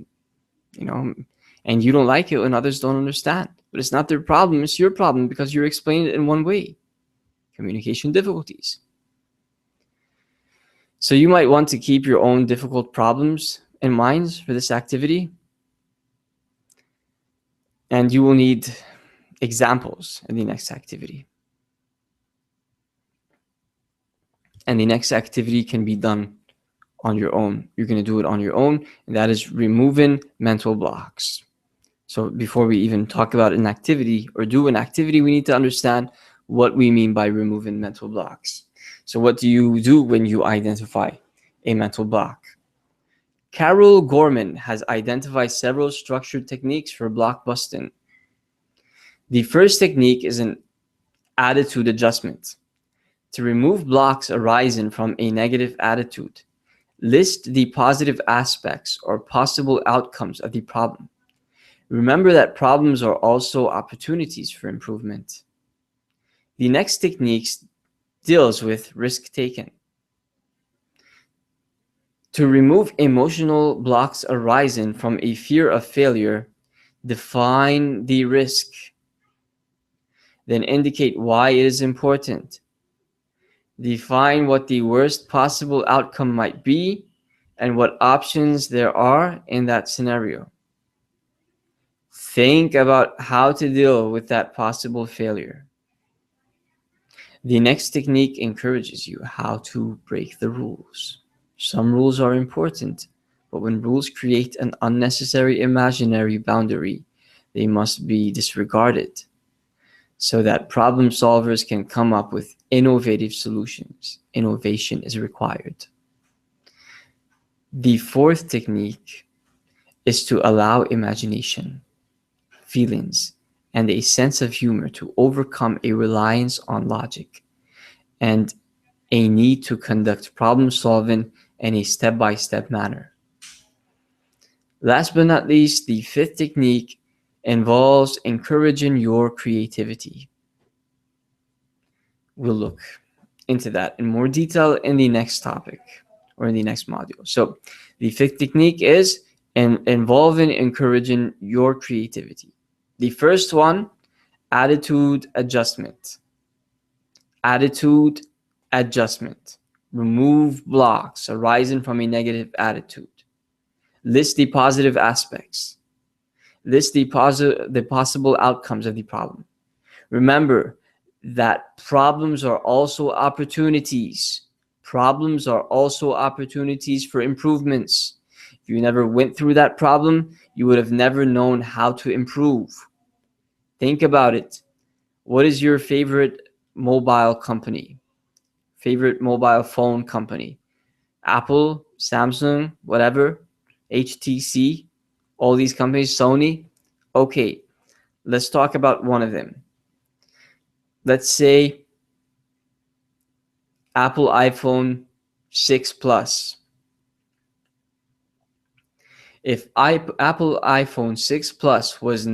you know, and you don't like it when others don't understand. But it's not their problem, it's your problem because you're explaining it in one way. Communication difficulties. So you might want to keep your own difficult problems in mind for this activity. And you will need examples in the next activity. And the next activity can be done on your own. You're going to do it on your own, and that is removing mental blocks. So before we even talk about an activity or do an activity, we need to understand what we mean by removing mental blocks. So what do you do when you identify a mental block? Carol Gorman has identified several structured techniques for block busting. The first technique is an attitude adjustment. To remove blocks arising from a negative attitude, list the positive aspects or possible outcomes of the problem. Remember that problems are also opportunities for improvement. The next technique deals with risk-taking. To remove emotional blocks arising from a fear of failure, define the risk. Then indicate why it is important. Define what the worst possible outcome might be and what options there are in that scenario. Think about how to deal with that possible failure. The next technique encourages you how to break the rules. Some rules are important, but when rules create an unnecessary imaginary boundary, they must be disregarded so that problem solvers can come up with innovative solutions. Innovation is required. The fourth technique is to allow imagination, feelings, and a sense of humor to overcome a reliance on logic and a need to conduct problem solving in a step-by-step manner. Last but not least, the fifth technique involves encouraging your creativity. We'll look into that in more detail in the next topic or in the next module. So the fifth technique is involving encouraging your creativity. The first one, attitude adjustment. Attitude adjustment. Remove blocks arising from a negative attitude. List the positive aspects. List the possible outcomes of the problem. Remember that problems are also opportunities. Problems are also opportunities for improvements. If you never went through that problem, you would have never known how to improve. Think about it. What is your favorite mobile company? Favorite mobile phone company? Apple, Samsung, whatever, HTC, all these companies, Sony. Okay, let's talk about one of them. Let's say Apple iPhone 6 Plus. If Apple iPhone 6 Plus was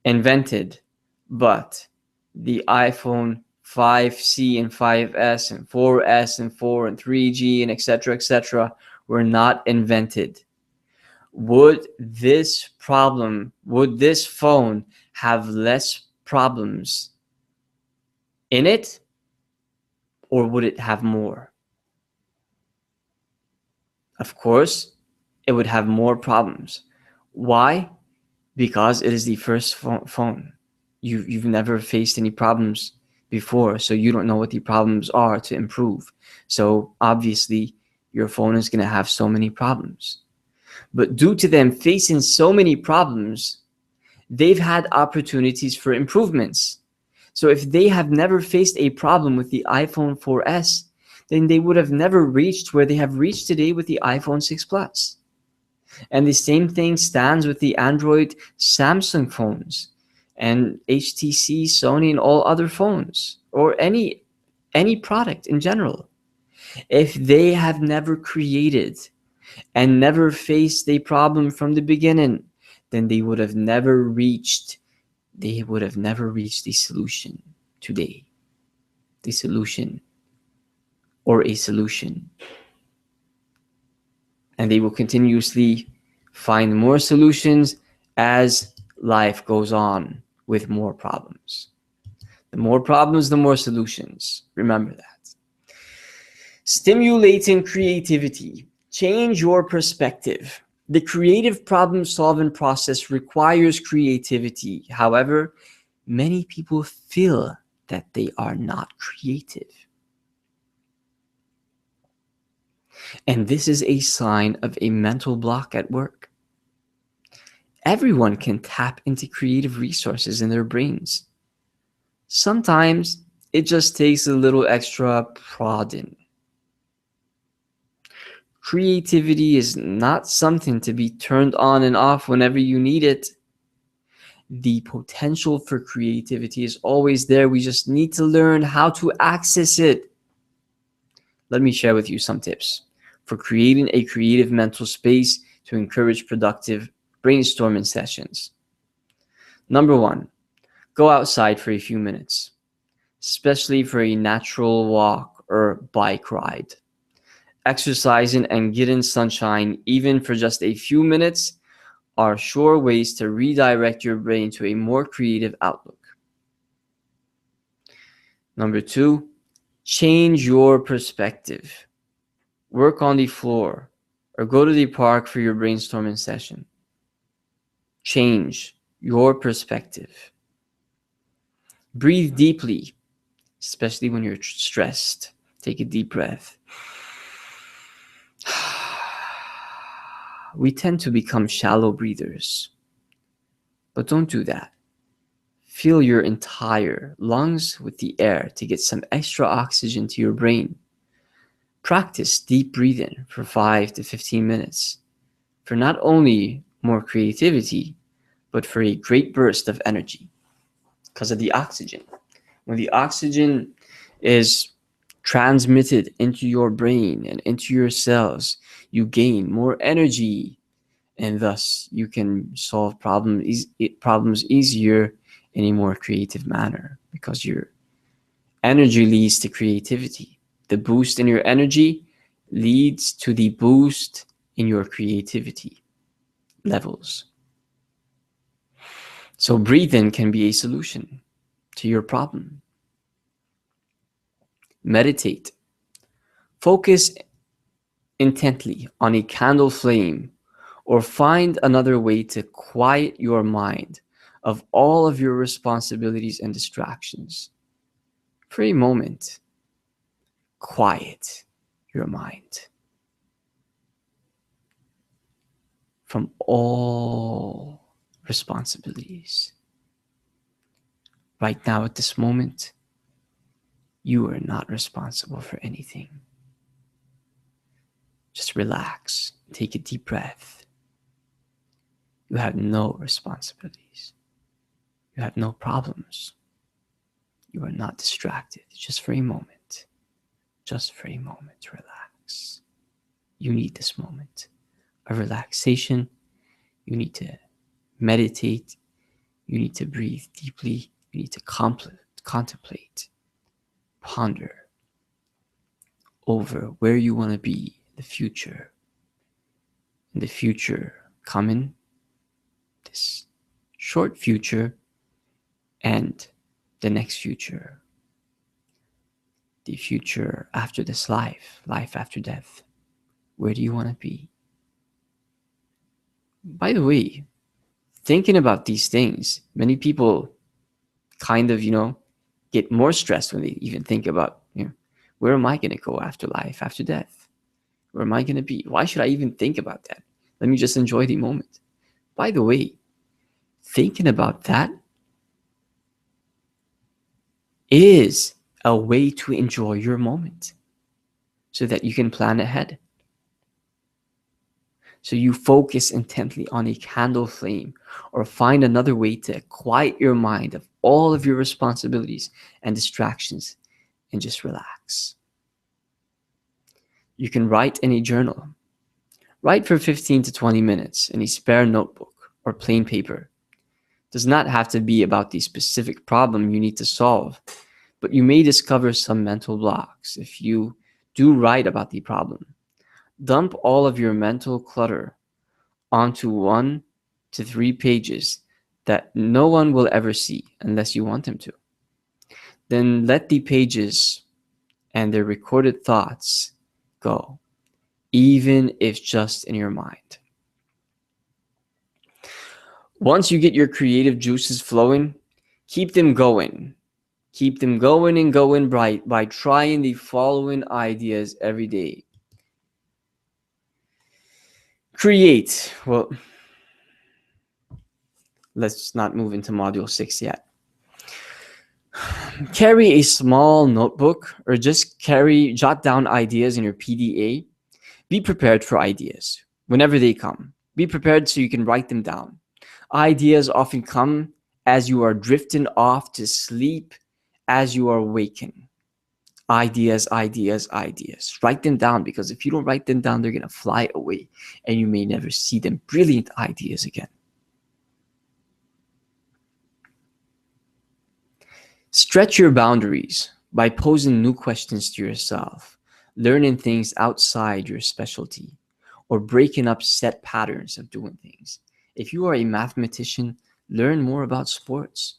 invented, but the iPhone 5C and 5S and 4S and 4 and 3G and etc. were not invented, would this phone have less problems in it, or would it have more? Of course, it would have more problems. Why? Because it is the first phone. You've never faced any problems before, so you don't know what the problems are to improve. So obviously, your phone is going to have so many problems. But due to them facing so many problems, they've had opportunities for improvements. So if they have never faced a problem with the iPhone 4S, then they would have never reached where they have reached today with the iPhone 6 Plus. And the same thing stands with the Android Samsung phones and HTC, Sony, and all other phones, or any product in general. If they have never created and never faced a problem from the beginning, then they would have never reached a solution today. The solution or a solution. And they will continuously find more solutions as life goes on with more problems. The more problems, the more solutions. Remember that. Stimulating creativity. Change your perspective. The creative problem-solving process requires creativity. However, many people feel that they are not creative. And this is a sign of a mental block at work. Everyone can tap into creative resources in their brains. Sometimes it just takes a little extra prodding. Creativity is not something to be turned on and off whenever you need it. The potential for creativity is always there. We just need to learn how to access it. Let me share with you some tips for creating a creative mental space to encourage productive brainstorming sessions. Number 1, go outside for a few minutes, especially for a natural walk or bike ride. Exercising and getting sunshine, even for just a few minutes, are sure ways to redirect your brain to a more creative outlook. Number 2, change your perspective. Work on the floor or go to the park for your brainstorming session. Change your perspective. Breathe deeply, especially when you're stressed. Take a deep breath. We tend to become shallow breathers, but don't do that. Fill your entire lungs with the air to get some extra oxygen to your brain. Practice deep breathing for 5 to 15 minutes for not only more creativity, but for a great burst of energy because of the oxygen. When the oxygen is transmitted into your brain and into your cells, you gain more energy, and thus you can solve problems easier in a more creative manner because your energy leads to creativity. The boost in your energy leads to the boost in your creativity levels. So breathing can be a solution to your problem. Meditate. Focus intently on a candle flame or find another way to quiet your mind of all of your responsibilities and distractions. For a moment, quiet your mind from all responsibilities. Right now, at this moment, you are not responsible for anything. Just relax, take a deep breath. You have no responsibilities. You have no problems. You are not distracted. Just for a moment. Just for a moment, relax. You need this moment of relaxation. You need to meditate. You need to breathe deeply. You need to contemplate, ponder over where you want to be in the future. In the future coming, this short future, and the next future. The future after this life, life after death. Where do you want to be? By the way, thinking about these things, many people kind of, get more stressed when they even think about, where am I going to go after life, after death? Where am I going to be? Why should I even think about that? Let me just enjoy the moment. By the way, thinking about that is a way to enjoy your moment so that you can plan ahead. So you focus intently on a candle flame or find another way to quiet your mind of all of your responsibilities and distractions and just relax. You can write in a journal. Write for 15 to 20 minutes in a spare notebook or plain paper. It does not have to be about the specific problem you need to solve, but you may discover some mental blocks if you do write about the problem. Dump all of your mental clutter onto 1 to 3 pages that no one will ever see unless you want them to. Then let the pages and their recorded thoughts go, even if just in your mind. Once you get your creative juices flowing, keep them going. Keep them going and going bright by trying the following ideas every day. Create. Well, let's not move into module 6 yet. Carry a small notebook or just jot down ideas in your PDA. Be prepared for ideas whenever they come. Be prepared so you can write them down. Ideas often come as you are drifting off to sleep, as you are waking. Ideas. Write them down, because if you don't write them down, they're going to fly away and you may never see them. Brilliant ideas again. Stretch your boundaries by posing new questions to yourself, learning things outside your specialty, or breaking up set patterns of doing things. If you are a mathematician, learn more about sports,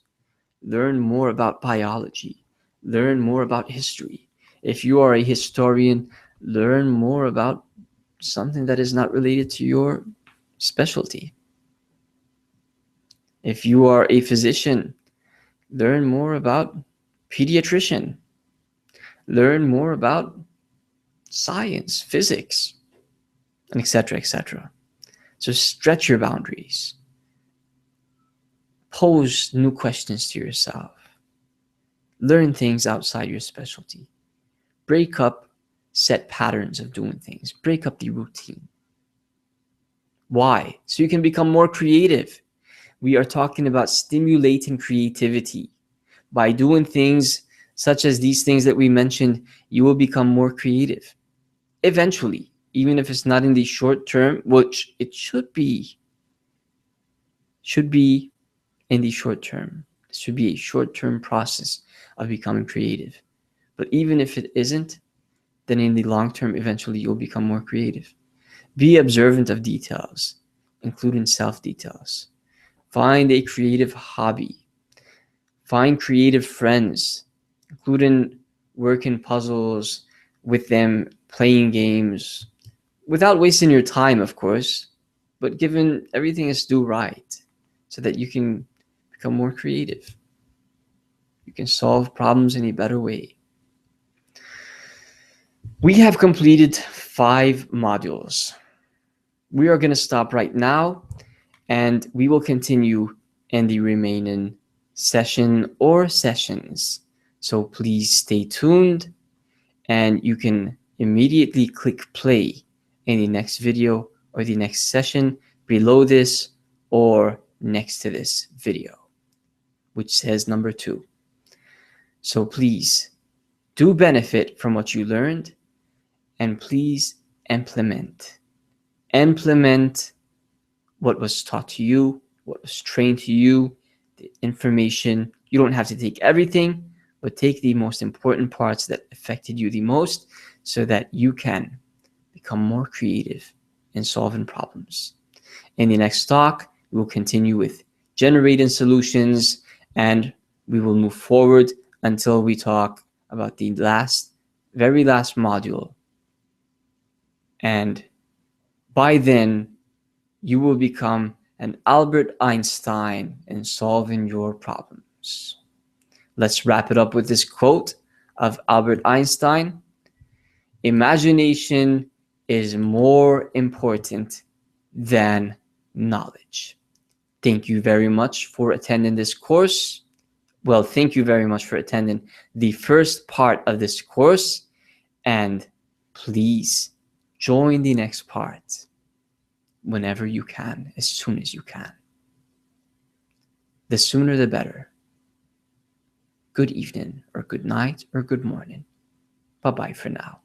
learn more about biology, learn more about history. If you are a historian, learn more about something that is not related to your specialty. If you are a physician, learn more about pediatrician. Learn more about science, physics, and etc., etc. So stretch your boundaries. Pose new questions to yourself. Learn things outside your specialty. Break up set patterns of doing things. Break up the routine. Why? So you can become more creative. We are talking about stimulating creativity. By doing things such as these things that we mentioned, you will become more creative. Eventually, even if it's not in the short term, which it should be in the short term. This should be a short-term process of becoming creative. But even if it isn't, then in the long term, eventually you'll become more creative. Be observant of details, including self-details. Find a creative hobby. Find creative friends, including working puzzles with them, playing games, without wasting your time, of course, but given everything is due right, so that you can become more creative. You can solve problems in a better way. We have completed 5 modules. We are going to stop right now, and we will continue in the remaining session or sessions. So please stay tuned, and you can immediately click play in the next video or the next session below this or next to this video, which says number 2. So please do benefit from what you learned, and please implement what was taught to you, what was trained to you, the information. You don't have to take everything, but take the most important parts that affected you the most, so that you can become more creative in solving problems. In the next talk, we will continue with generating solutions, and we will move forward until we talk about the very last module. And by then, you will become an Albert Einstein in solving your problems. Let's wrap it up with this quote of Albert Einstein. Imagination is more important than knowledge. Thank you very much for attending this course. Well, thank you very much for attending the first part of this course, and please join the next part whenever you can, as soon as you can. The sooner the better. Good evening, or good night, or good morning. Bye-bye for now.